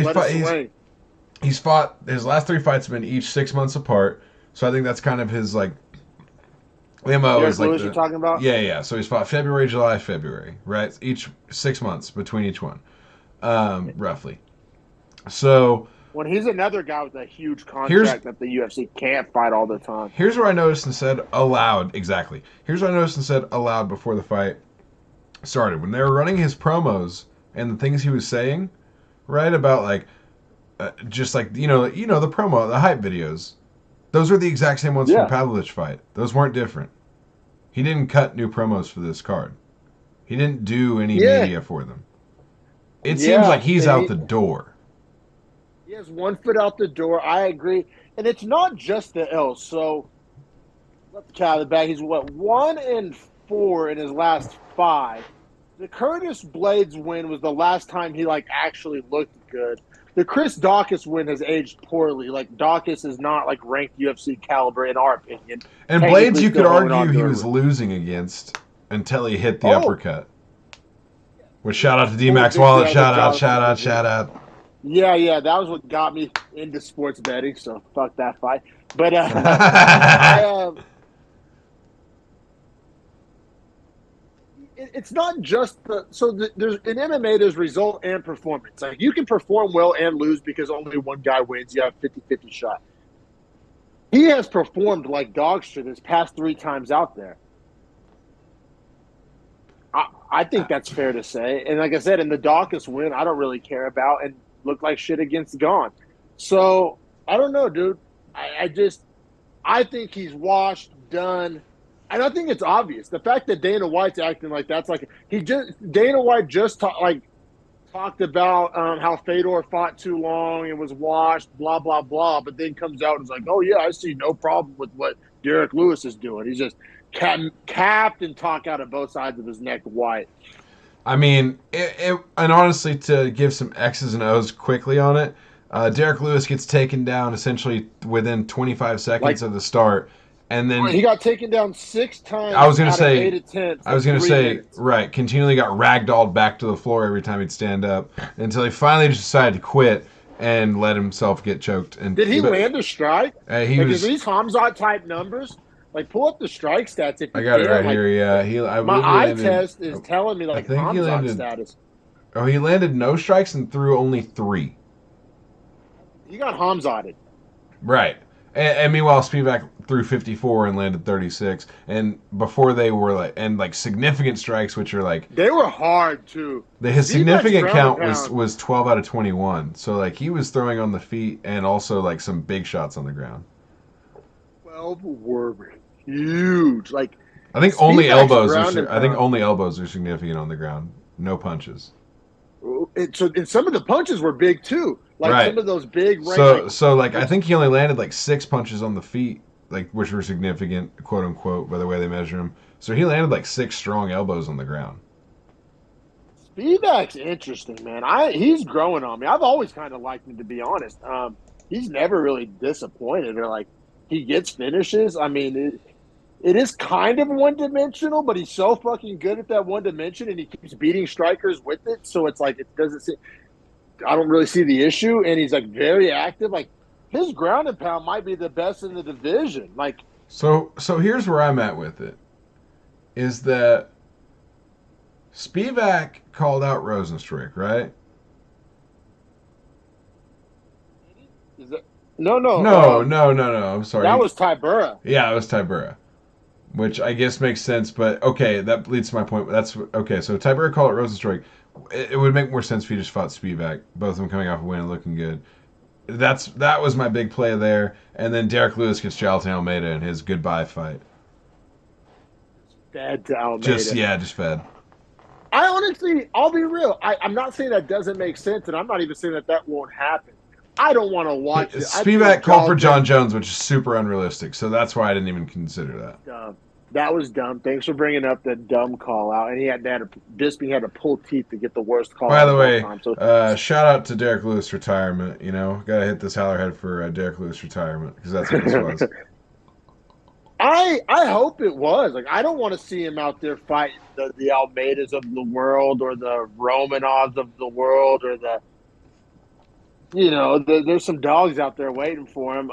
Speaker 2: he's fought his last 3 fights have been each 6 months apart. So I think that's kind of his MO. Is
Speaker 1: Lewis you're talking about?
Speaker 2: Yeah. So he's fought February, July, February, right? Each 6 months between each one, roughly. So
Speaker 1: when he's another guy with a huge contract that the UFC can't fight all the time.
Speaker 2: Here's what I noticed and said aloud. Exactly. Here's what I noticed and said aloud before the fight started. When they were running his promos and the things he was saying, right, about just the promo, the hype videos. Those are the exact same ones from Pavlovich fight. Those weren't different. He didn't cut new promos for this card. He didn't do any media for them. It seems like he's out the door.
Speaker 1: He has 1 foot out the door. I agree. And it's not just the L. So, let the cat out of the bag. He's 1-4 in his last 5. The Curtis Blades win was the last time he actually looked good. The Chris Daukaus win has aged poorly. Daukaus is not ranked UFC caliber in our opinion.
Speaker 2: And Blades, you could argue he was losing against until he hit the uppercut. Which shout out to D-Max Wallet. Shout out.
Speaker 1: Yeah, that was what got me into sports betting, so fuck that fight. But it's not just there's in MMA there's result and performance. You can perform well and lose because only one guy wins. You have 50-50 shot. he has performed like dog shit his past 3 times out there. I think that's fair to say. And like I said, in the Dawkins win, I don't really care about and look like shit against Gone. So I don't know, dude. I think he's washed, done. And I think it's obvious. The fact that Dana White's acting like that's like Dana White just talked about how Fedor fought too long and was washed, blah, blah, blah, but then comes out and is like, oh, yeah, I see no problem with what Derrick Lewis is doing. He's just capped and talk out of both sides of his neck White.
Speaker 2: I mean, and honestly, to give some X's and O's quickly on it, Derrick Lewis gets taken down essentially within 25 seconds of the start. And then
Speaker 1: he got taken down 6 times.
Speaker 2: I was going to say,
Speaker 1: minutes.
Speaker 2: right, continually got ragdolled back to the floor every time he'd stand up until he finally just decided to quit and let himself get choked. And
Speaker 1: did he land a strike?
Speaker 2: Because
Speaker 1: these Hamzat type numbers, like pull up the strike stats. If you
Speaker 2: I got it right
Speaker 1: like,
Speaker 2: here. Yeah,
Speaker 1: my eye test is telling me like Hamzat status.
Speaker 2: Oh, he landed no strikes and threw only 3.
Speaker 1: He got Hamzated.
Speaker 2: Right. And meanwhile, Spivac threw 54 and landed 36. And before they were like significant strikes, which are like
Speaker 1: they were hard too.
Speaker 2: His significant count was 12 out of 21. So like he was throwing on the feet and also like some big shots on the ground.
Speaker 1: 12 were huge. Like
Speaker 2: I think only elbows. I think only elbows are significant on the ground. No punches.
Speaker 1: And some of the punches were big too. Like
Speaker 2: right.
Speaker 1: Some of those big.
Speaker 2: So I think he only landed like 6 punches on the feet, like which were significant, quote unquote, by the way they measure him. So he landed like 6 strong elbows on the ground.
Speaker 1: Spivac's interesting, man. He's growing on me. I've always kind of liked him, to be honest. He's never really disappointed, or like he gets finishes. I mean, it is kind of one-dimensional, but he's so fucking good at that one dimension, and he keeps beating strikers with it. So it's like it doesn't seem. I don't really see the issue, and he's like very active. Like his ground and pound might be the best in the division. Like
Speaker 2: so here's where I'm at with it. Is that Spivac called out Rosenstruik, right?
Speaker 1: Is that no?
Speaker 2: I'm sorry.
Speaker 1: That was Tybura.
Speaker 2: Yeah, it was Tybura. Which I guess makes sense, but okay, that leads to my point. That's okay. So Tybura called it Rosenstruik. It would make more sense if he just fought Spivac. Both of them coming off a win and looking good. That was my big play there. And then Derrick Lewis gets Jailton Almeida in his goodbye fight.
Speaker 1: Fed to Almeida.
Speaker 2: Just fed.
Speaker 1: I honestly, I'll be real. I'm not saying that doesn't make sense, and I'm not even saying that won't happen. I don't want to watch it.
Speaker 2: Spivak called for John Jones, which is super unrealistic. So that's why I didn't even consider that.
Speaker 1: That was dumb. Thanks for bringing up that dumb call out. And Bisping had to pull teeth to get the worst call.
Speaker 2: By the way, shout out to Derrick Lewis retirement. You know, gotta hit this Hallerhead for Derrick Lewis retirement because that's what this was.
Speaker 1: I hope it was. Like, I don't want to see him out there fighting the Almeidas of the world or the Romanovs of the world or there's some dogs out there waiting for him.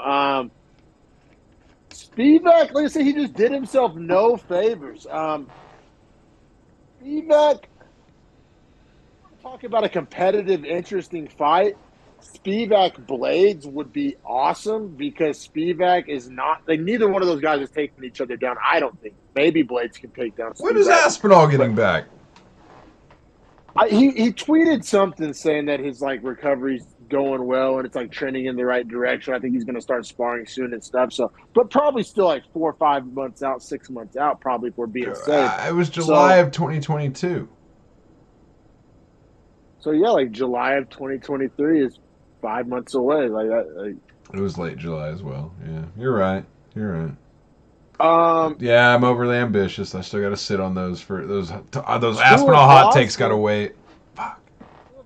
Speaker 1: Spivac, like I said, he just did himself no favors. Spivac, talk about a competitive, interesting fight. Spivac Blades would be awesome because Spivac is not like neither one of those guys is taking each other down. I don't think. Maybe Blades can take down Spivac.
Speaker 2: When is Aspinall getting back?
Speaker 1: He tweeted something saying that his recovery's going well and it's trending in the right direction. I think he's going to start sparring soon and stuff. So, but probably still 4 or 5 months out, 6 months out, probably if we're being safe.
Speaker 2: It was July of 2022.
Speaker 1: So yeah, July of 2023 is 5 months away.
Speaker 2: It was late July as well. Yeah, you're right. Yeah, I'm overly ambitious. I still got to sit on those for those Aspinall hot takes. Got to wait. Fuck.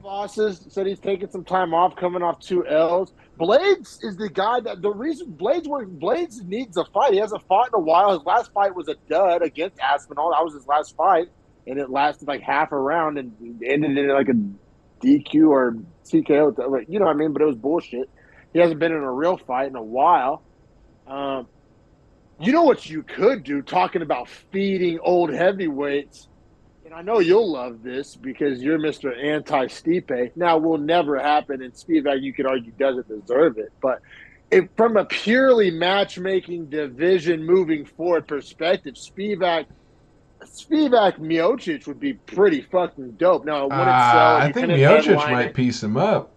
Speaker 1: Bosses said he's taking some time off, coming off 2 L's. Blades is the guy the reason Blades needs a fight. He hasn't fought in a while. His last fight was a dud against Aspinall. That was his last fight, and it lasted half a round and ended in a DQ or TKO. You know what I mean? But it was bullshit. He hasn't been in a real fight in a while. You know what you could do, talking about feeding old heavyweights, and I know you'll love this because you're Mr. Anti-Stipe. Now, will never happen, and Spivak, you could argue, doesn't deserve it. But from a purely matchmaking division moving forward perspective, Spivac Miocic would be pretty fucking dope. Now, it wouldn't sell, and
Speaker 2: I
Speaker 1: you
Speaker 2: think
Speaker 1: couldn't
Speaker 2: Miocic
Speaker 1: headline
Speaker 2: might
Speaker 1: it.
Speaker 2: piece him up.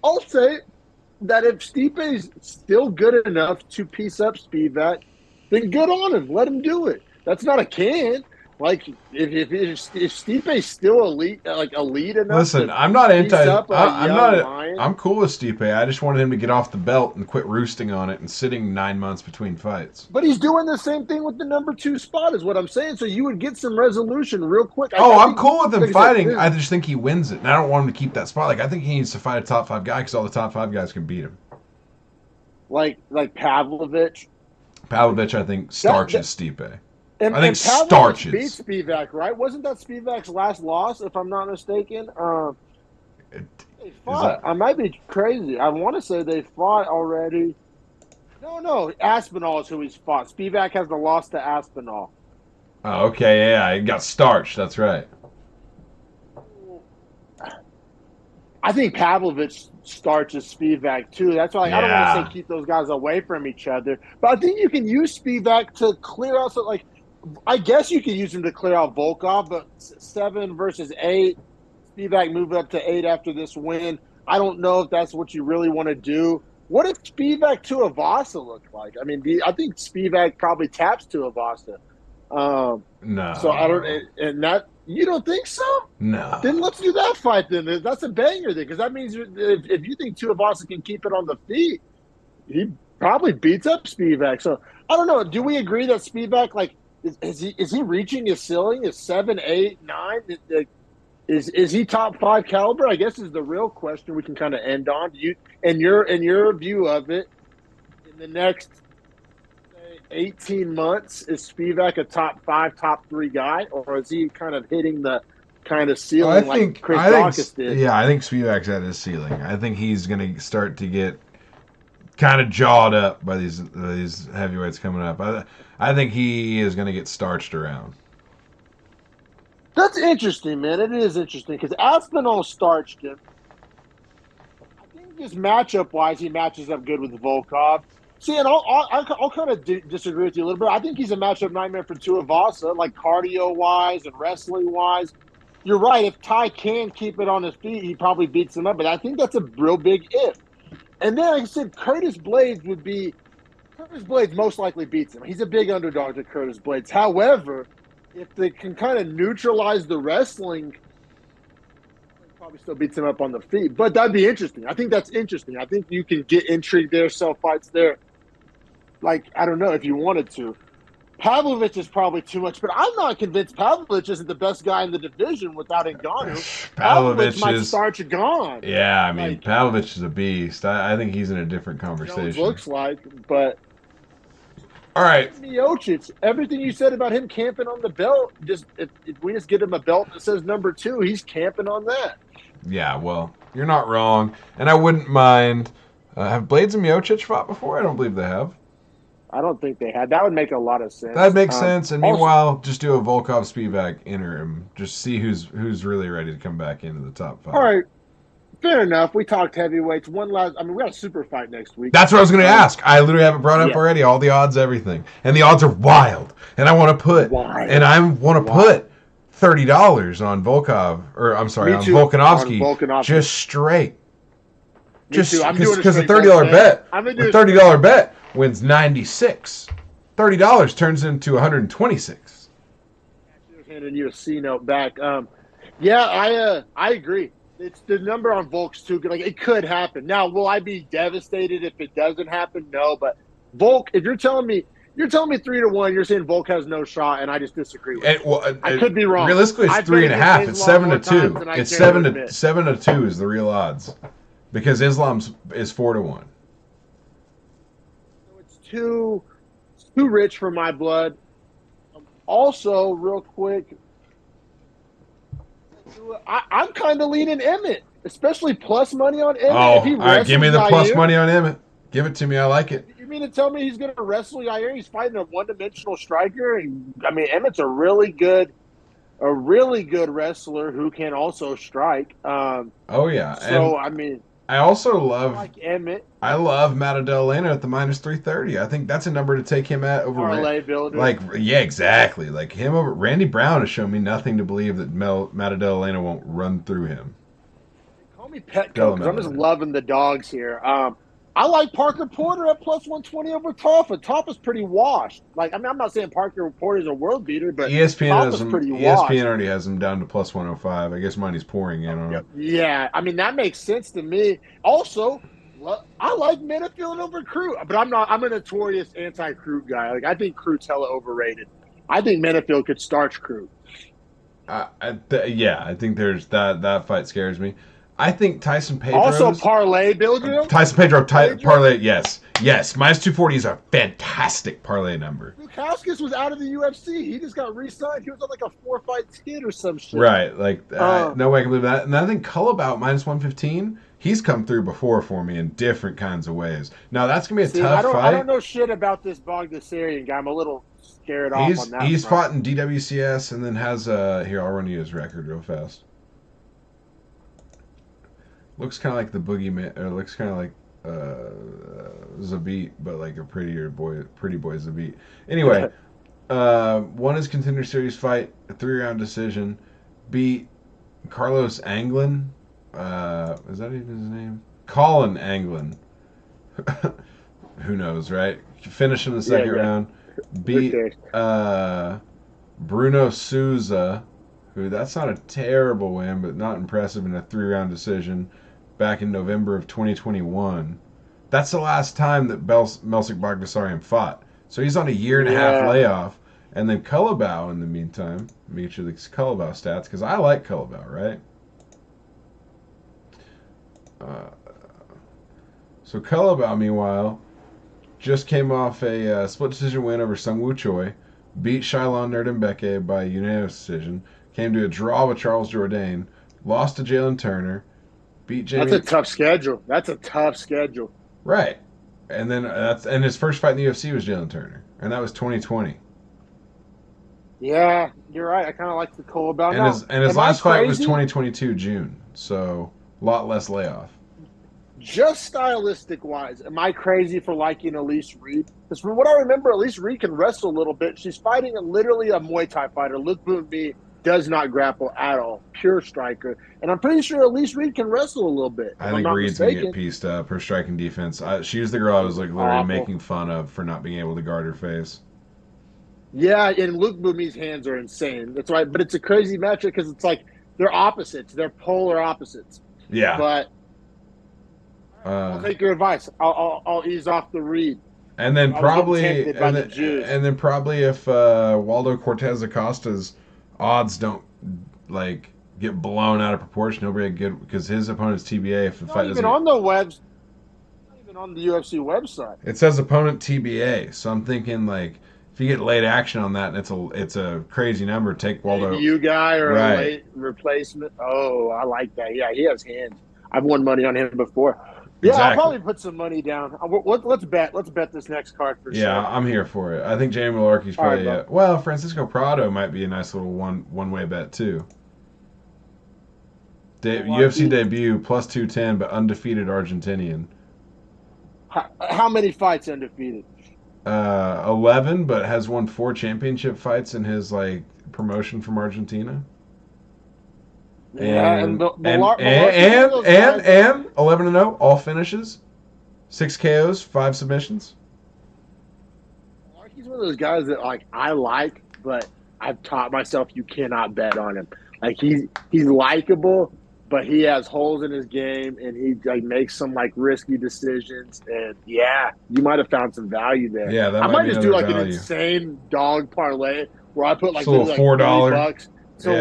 Speaker 1: I'll say that if Stipe's still good enough to piece up Spivac, then good on him. Let him do it. That's not a can. Like if Stipe's still elite enough
Speaker 2: Listen,
Speaker 1: to
Speaker 2: I'm not anti.
Speaker 1: piece up a
Speaker 2: I'm
Speaker 1: young
Speaker 2: not.
Speaker 1: lion,
Speaker 2: I'm cool with Stipe. I just wanted him to get off the belt and quit roosting on it and sitting 9 months between fights.
Speaker 1: but he's doing the same thing with the number 2 spot, is what I'm saying. So you would get some resolution real quick.
Speaker 2: Oh,
Speaker 1: I
Speaker 2: I'm
Speaker 1: think,
Speaker 2: cool with him
Speaker 1: like I said,
Speaker 2: fighting. I just think he wins it, and I don't want him to keep that spot. Like I think he needs to fight a top 5 guy because all the top 5 guys can beat him.
Speaker 1: like Pavlovich.
Speaker 2: Pavlovich, I think, starches Stipe.
Speaker 1: And,
Speaker 2: I think
Speaker 1: Pavlovich beat
Speaker 2: starches.
Speaker 1: Spivak, right? Wasn't that Spivak's last loss, if I'm not mistaken? They fought. I might be crazy. I want to say they fought already. No. Aspinall is who he's fought. Spivak has the loss to Aspinall.
Speaker 2: Oh, okay, yeah, he got starched. That's right.
Speaker 1: I think Pavlovich starches Spivak too. That's why I don't want to
Speaker 2: Yeah.
Speaker 1: say keep those guys away from each other. But I think you can use Spivak to clear out. So like, I guess you could use him to clear out Volkov, but 7 versus 8. Spivak moved up to 8 after this win. I don't know if that's what you really want to do. What if Spivak to Avasa looked like? I mean, I think Spivak probably taps to Avasa.
Speaker 2: No.
Speaker 1: So I don't, and that you don't think so?
Speaker 2: No.
Speaker 1: Then let's do that fight. Then that's a banger. Then because that means if you think Tuivasa can keep it on the feet, he probably beats up Spivak. So I don't know. Do we agree that Spivak is he reaching his ceiling? Is 7, 8, 9? Is he top 5 caliber? I guess is the real question we can kind of end on. Do you in your view of it in the next 18 months, is Spivak a top 5, top 3 guy, or is he kind of hitting the kind of ceiling like Chris Daukaus did?
Speaker 2: Yeah, I think Spivak's at his ceiling. I think he's going to start to get kind of jawed up by these heavyweights coming up. I think he is going to get starched around.
Speaker 1: That's interesting, man. It is interesting because Aspinall starched him. I think just matchup-wise, he matches up good with Volkov. See, and I'll kind of disagree with you a little bit. I think he's a matchup nightmare for Tuivasa, like cardio-wise and wrestling-wise. You're right. If Ty can keep it on his feet, he probably beats him up. But I think that's a real big if. And then, like I said, Curtis Blades most likely beats him. He's a big underdog to Curtis Blades. However, if they can kind of neutralize the wrestling, he probably still beats him up on the feet. But that'd be interesting. I think that's interesting. I think you can get intrigue there, sell fights there. Like, I don't know if you wanted to. Pavlovich is probably too much, but I'm not convinced Pavlovich isn't the best guy in the division without Ngannou. Pavlovich might start you gone.
Speaker 2: Yeah, I mean, Pavlovich is a beast. I think he's in a different conversation.
Speaker 1: Looks like, but
Speaker 2: all right,
Speaker 1: Miocic, everything you said about him camping on the belt, just if we just get him a belt that says number 2, he's camping on that.
Speaker 2: Yeah, well, you're not wrong, and I wouldn't mind. Have Blades and Miocic fought before? I don't believe they have.
Speaker 1: I don't think they had. That would make a lot of sense.
Speaker 2: That makes sense. And meanwhile, just do a Volkov Spivak interim. Just see who's really ready to come back into the top 5.
Speaker 1: All right. Fair enough. We talked heavyweights. We got a super fight next week.
Speaker 2: That's what I was going to ask. I literally have it brought up already. All the odds, everything. And the odds are wild. And I want to put put $30 on Volkov, or I'm sorry, on Volkanovski. Just straight. Just because a $30 bet. A $30 bet wins 96. $30 turns into 126.
Speaker 1: Handing you a C note back. I agree. It's the number on Volk's too good. Like, it could happen. Now, will I be devastated if it doesn't happen? No, but Volk, if you're telling me 3-1, you're saying Volk has no shot, and I just disagree with it. I could be wrong.
Speaker 2: Realistically, it's 3.5. It's 7-2. It's 7-2 is the real odds, because Islam's is 4-1.
Speaker 1: So it's too rich for my blood. Also, real quick, I'm kind of leaning Emmett, especially plus money on Emmett.
Speaker 2: Oh, all right, give me the plus money on Emmett. Give it to me. I like it.
Speaker 1: You mean to tell me he's going to wrestle Yair? He's fighting a one-dimensional striker. Emmett's a really good wrestler who can also strike.
Speaker 2: Oh yeah.
Speaker 1: So
Speaker 2: I also love.
Speaker 1: I like Emmett.
Speaker 2: I love Matador at the -330. I think that's a number to take him at over.
Speaker 1: Parlay builder.
Speaker 2: Like, yeah, exactly. Like him over Randy Brown has shown me nothing to believe that Matador won't run through him.
Speaker 1: Call me Petco because I'm just loving the dogs here. I like Parker Porter at +120 over Toffa. Toffa's pretty washed. Like, I mean, I'm not saying Parker Porter's a world beater, but
Speaker 2: ESPN pretty washed. ESPN already has him down to +105. I guess money's pouring in on him.
Speaker 1: Yeah, I mean that makes sense to me. Also, I like Menifield over Crute, but I'm a notorious anti-Crute guy. Like, I think Crute's hella overrated. I think Menifield could starch Crute.
Speaker 2: I think there's that fight scares me. I think Tyson Pedro.
Speaker 1: Also, parlay builder.
Speaker 2: Tyson Pedro parlay. Yes. -240 is a fantastic parlay number.
Speaker 1: Bukauskas was out of the UFC. He just got re-signed. He was on like a 4-fight skid or some shit.
Speaker 2: Right. Like, no way I can believe that. And I think Cullabout -115. He's come through before for me in different kinds of ways. Now that's gonna be a tough fight.
Speaker 1: I don't know shit about this Bogdasarian guy. I'm a little scared off on that.
Speaker 2: He's fought in DWCS and then has here. I'll run you his record real fast. Looks kind of like the Boogeyman, or looks kind of like Zabit, but like a pretty boy Zabit. Anyway, won his Contender Series fight, a 3-round decision, beat Carlos Anglin. Is that even his name? Colin Anglin. Who knows, right? Finished in the second round. Beat Bruno Souza, who that's not a terrible win, but not impressive in a 3-round decision back in November of 2021. That's the last time that Melsik Bogdasarian fought. So he's on a 1.5-year layoff. And then Cullabout in the meantime. Let me get you the Cullabout stats, because I like Cullabout, right? So Cullabout, meanwhile, just came off a split decision win over Sungwoo Choi, beat Shailon Nerdembeke by unanimous decision, came to a draw with Charles Jourdain, lost to Jalen Turner, beat Jamie.
Speaker 1: That's a tough schedule.
Speaker 2: Right. And then and his first fight in the UFC was Jalen Turner, and that was 2020.
Speaker 1: Yeah, you're right. I kind of like the Cullabout.
Speaker 2: And his last fight was 2022 June, so a lot less layoff.
Speaker 1: Just stylistic wise, am I crazy for liking Elise Reed? Because from what I remember, Elise Reed can wrestle a little bit. She's fighting literally a Muay Thai fighter. Luke Boonby does not grapple at all. Pure striker. And I'm pretty sure Elise Reed can wrestle a little bit.
Speaker 2: I think Reed's going to get pieced up. Her striking defense. She was the girl I was like literally making fun of for not being able to guard her face.
Speaker 1: Yeah, and Luke Boonby's hands are insane. That's right. But it's a crazy matchup because it's like they're opposites. They're polar opposites.
Speaker 2: Yeah.
Speaker 1: But I'll take your advice. I'll ease off the Reed.
Speaker 2: And then probably if Waldo Cortez Acosta's odds don't like get blown out of proportion, he'll be a good because his opponent's TBA. If the fight doesn't
Speaker 1: on the webs, not even on the UFC website.
Speaker 2: It says opponent TBA, so I'm thinking like if you get late action on that, and it's a crazy number. Take Waldo,
Speaker 1: you guy or a late replacement. Oh, I like that. Yeah, he has hands. I've won money on him before. Yeah, exactly. I'll probably put some money down. Let's bet. Let's bet this next card for sure.
Speaker 2: Yeah, I'm here for it. I think Jamie Malarkey's probably Francisco Prado might be a nice little one-way bet too. UFC debut +210, but undefeated Argentinian.
Speaker 1: How many fights undefeated?
Speaker 2: 11, but has won 4 championship fights in his like promotion from Argentina.
Speaker 1: Yeah,
Speaker 2: and 11-0, all finishes, 6 KOs, 5 submissions.
Speaker 1: He's one of those guys that like I like, but I've taught myself you cannot bet on him. Like he's likable, but he has holes in his game, and he like makes some like risky decisions. And yeah, you might have found some value there.
Speaker 2: Yeah,
Speaker 1: I might just do like an insane dog parlay where I put like
Speaker 2: $4.
Speaker 1: So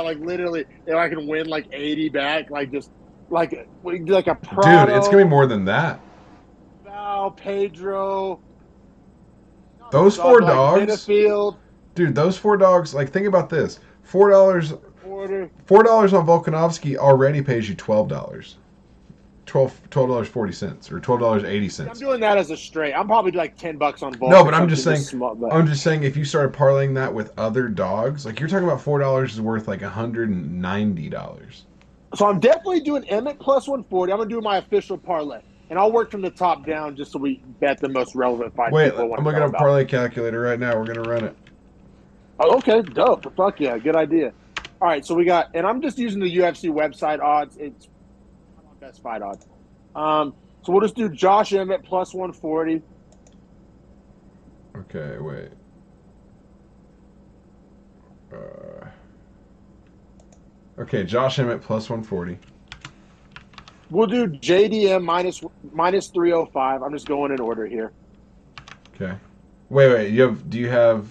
Speaker 1: like literally, if I can win like 80 back, like just like a Prado,
Speaker 2: dude, it's gonna be more than that.
Speaker 1: Val, Pedro,
Speaker 2: those four dogs,
Speaker 1: Minifield.
Speaker 2: Dude, those 4 dogs. Like, think about this: $4 on Volkanovski already pays you $12. $12.40 or $12.80.
Speaker 1: I'm doing that as a straight. I'm probably like $10 on Volk.
Speaker 2: No, but I'm just saying. I'm just saying if you started parlaying that with other dogs, like you're talking about $4 is worth like $190.
Speaker 1: So I'm definitely doing Emmett plus 140. I'm going to do my official parlay. And I'll work from the top down just so we bet the most relevant fights
Speaker 2: Wait,
Speaker 1: people want
Speaker 2: I'm
Speaker 1: to
Speaker 2: looking
Speaker 1: know
Speaker 2: up
Speaker 1: about.
Speaker 2: parlay calculator right now. We're gonna run it.
Speaker 1: Oh, okay, dope. Fuck yeah, good idea. All right, so we got, and I'm just using the UFC website odds. It's on best fight odds. So we'll just do Josh Emmett plus 140.
Speaker 2: Okay, wait. Okay, Josh Emmett plus 140.
Speaker 1: We'll do JDM minus 305. I'm just going in order here.
Speaker 2: Okay. Wait. Uh, do you have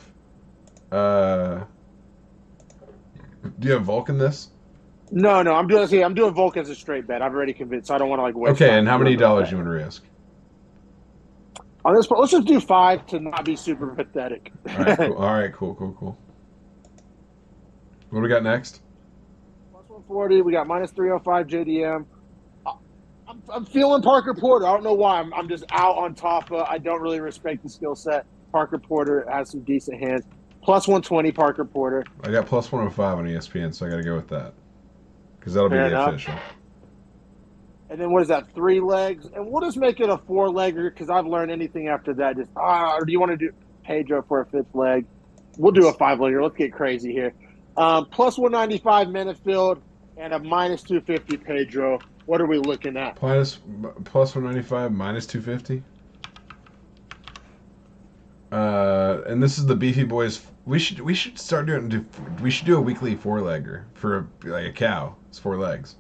Speaker 2: Volk in this?
Speaker 1: No, I'm doing Volk as a straight bet. I've already convinced, so I don't want to like waste
Speaker 2: Okay,
Speaker 1: time
Speaker 2: and how many
Speaker 1: doing the
Speaker 2: dollars
Speaker 1: bet.
Speaker 2: you want to risk?
Speaker 1: On this, let's just do 5 to not be super pathetic.
Speaker 2: All right, cool. All right, cool. What do we got next?
Speaker 1: Plus 140. We got minus 305 JDM. I'm feeling Parker Porter. I don't know why. I'm just out on Tafa. I don't really respect the skill set. Parker Porter has some decent hands. Plus 120 Parker Porter.
Speaker 2: I got plus 105 on ESPN, so I got to go with that because that'll be
Speaker 1: Fair
Speaker 2: the
Speaker 1: enough.
Speaker 2: official.
Speaker 1: And then what is that? 3 legs, and we'll just make it a 4-legger because I've learned anything after that. Just or do you want to do Pedro for a 5th leg? We'll do a 5-legger. Let's get crazy here. Plus 195 Minifield and a minus 250 Pedro. What are we looking at?
Speaker 2: Plus 195 minus 250. And this is the Beefy Boys. We should start doing. We should do a weekly 4-legger for like a cow. It's 4 legs.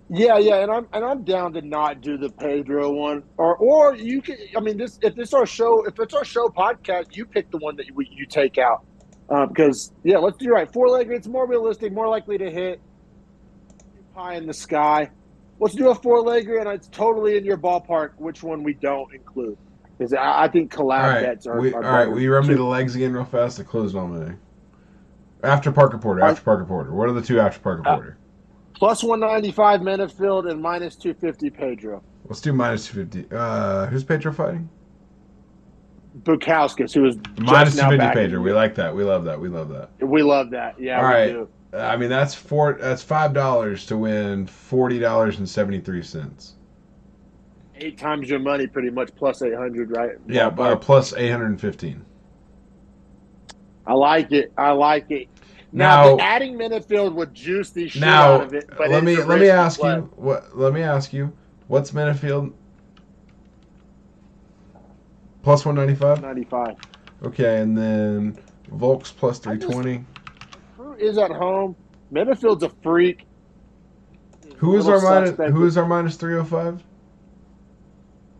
Speaker 1: Yeah, and I'm down to not do the Pedro one, or you can. I mean, if it's our show podcast, you pick the one that you take out. Because let's do 4-legger. It's more realistic, more likely to hit. Pie in the sky. Let's do a 4-legger, and it's totally in your ballpark. Which one we don't include? Because I think collab bets are.
Speaker 2: All right. Will you run me the legs again real fast? I closed on my. After Parker Porter. What are the 2 after Parker Porter?
Speaker 1: Plus 195 Minifield and minus 250 Pedro.
Speaker 2: Let's do minus 250. Who's Pedro fighting?
Speaker 1: Bukowskis, who was
Speaker 2: minus 250 Pedro. We like that. We love that. We love that. Yeah. All right.
Speaker 1: We do.
Speaker 2: I mean, that's $5 to win $40.73.
Speaker 1: 8 times your money, pretty much, plus 800, right?
Speaker 2: Yeah, plus 815.
Speaker 1: I like it. Now adding Minifield would juice the shit out of it. But
Speaker 2: let me ask you. What's Minifield? Plus 195.
Speaker 1: 95.
Speaker 2: Okay, and then Volk's plus 320.
Speaker 1: Crew is at home. Minifield's a freak.
Speaker 2: Who is our minus 305?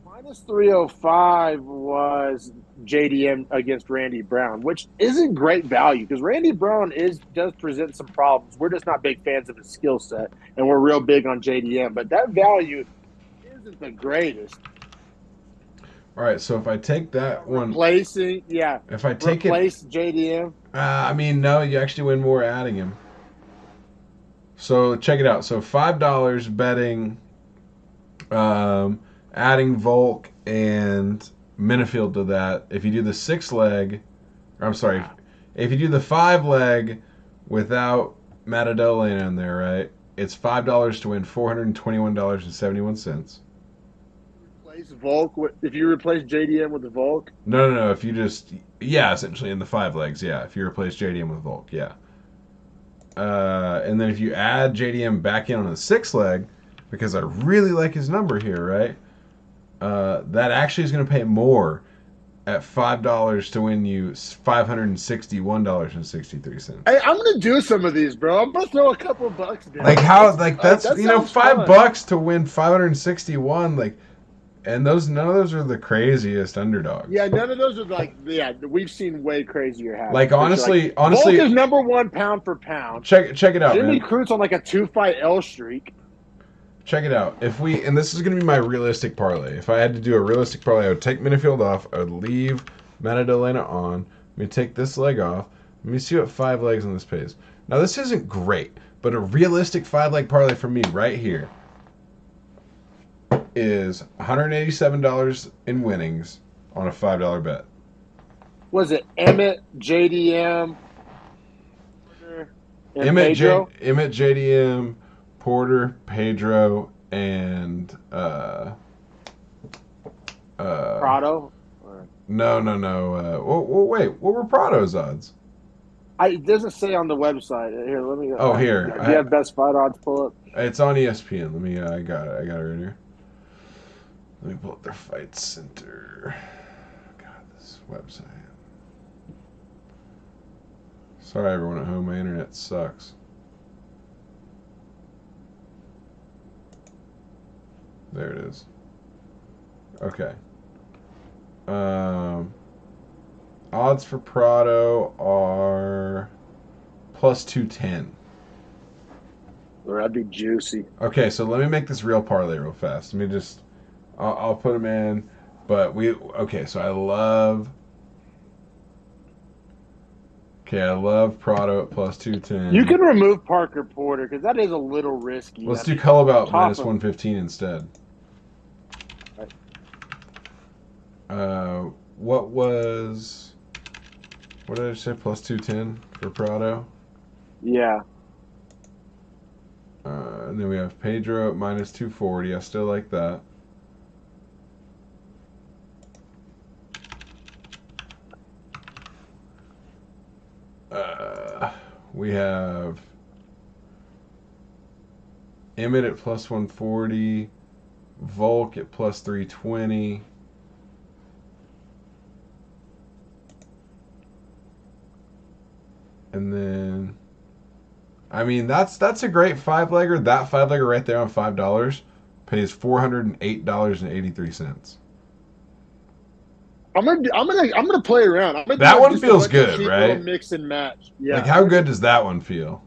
Speaker 1: Minus 305 was JDM against Randy Brown, which isn't great value because Randy Brown does present some problems. We're just not big fans of his skill set, and we're real big on JDM. But that value isn't the greatest.
Speaker 2: All right, so if I take that one,
Speaker 1: if I take replace JDM.
Speaker 2: I mean, no, you actually win more adding him. So check it out. So $5 betting, adding Volk and Minifield to that. If you do the 6-leg, if you do the 5-leg without Matadolena in there, right? It's $5 to win $421.71.
Speaker 1: Replace Volk if you replace JDM with the Volk?
Speaker 2: No. If you just essentially in the 5 legs, if you replace JDM with Volk, and then if you add JDM back in on the 6-leg, because I really like his number here, right? That actually is going to pay more at $5 to win you $561.63.
Speaker 1: Hey, I'm going to do some of these, bro. I'm going to throw a couple bucks down.
Speaker 2: Like how? Like that's
Speaker 1: that
Speaker 2: $5
Speaker 1: fun.
Speaker 2: to win 561. Like, and none of those are the craziest underdogs.
Speaker 1: Yeah, none of those are we've seen way crazier happen.
Speaker 2: Like honestly,
Speaker 1: Volk is number 1 pound for pound.
Speaker 2: Check it out,
Speaker 1: Jimmy
Speaker 2: man.
Speaker 1: Cruz on like a 2-fight L streak.
Speaker 2: Check it out. And this is going to be my realistic parlay. If I had to do a realistic parlay, I would take Minifield off. I would leave Matadolena on. Let me take this leg off. Let me see what 5 legs on this pays. Now, this isn't great, but a realistic 5-leg parlay for me right here is $187 in winnings on a $5 bet.
Speaker 1: Was it Emmett, JDM,
Speaker 2: Emmett, JDM, Porter, Pedro, and
Speaker 1: Prado.
Speaker 2: no. Wait, what were Prado's odds?
Speaker 1: It doesn't say on the website. Here, let me.
Speaker 2: Oh, here.
Speaker 1: Do you have best fight odds pull up?
Speaker 2: It's on ESPN. Let me. I got it. I got it right here. Let me pull up their fight center. God, this website. Sorry, everyone at home. My internet sucks. There it is. Okay. Odds for Prado are plus 210.
Speaker 1: That'd be juicy.
Speaker 2: Okay, so let me make this real parlay real fast. Let me just, I'll put them in, but okay, so I love Prado at plus 210.
Speaker 1: You can remove Parker Porter because that is a little risky.
Speaker 2: Let's do Cullabout minus 115 instead.
Speaker 1: Right.
Speaker 2: What did I say? Plus 210 for Prado?
Speaker 1: Yeah.
Speaker 2: And then we have Pedro at minus 240. I still like that. We have Emmett at plus 140. Volk at plus 320. And then, I mean, that's a great 5-legger. That 5-legger right there on $5 pays $408.83.
Speaker 1: I'm gonna play around.
Speaker 2: That one feels good, right?
Speaker 1: Mix and match. Yeah.
Speaker 2: Like, how good does that one feel?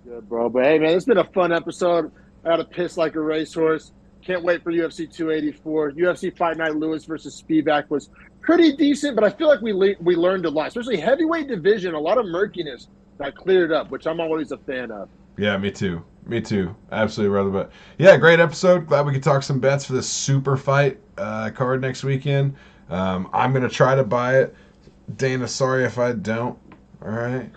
Speaker 1: Good, bro. But hey, man, it's been a fun episode. I got to piss like a racehorse. Can't wait for UFC 284. UFC Fight Night Lewis versus Spivac was pretty decent, but I feel like we learned a lot, especially heavyweight division. A lot of murkiness got cleared up, which I'm always a fan of.
Speaker 2: Yeah, me too. Me too. Absolutely, brother. But yeah, great episode. Glad we could talk some bets for this super fight card next weekend. I'm going to try to buy it. Dana, sorry if I don't. All right.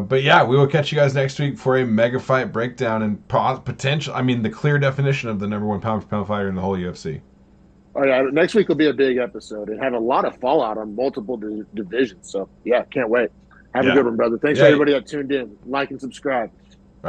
Speaker 2: But yeah, we will catch you guys next week for a mega fight breakdown and potential. I mean, the clear definition of the #1 pound-for-pound fighter in the whole UFC.
Speaker 1: Oh yeah, next week will be a big episode and have a lot of fallout on multiple divisions. So yeah, can't wait. Have a good one, brother. Thanks for everybody that tuned in. Like and subscribe.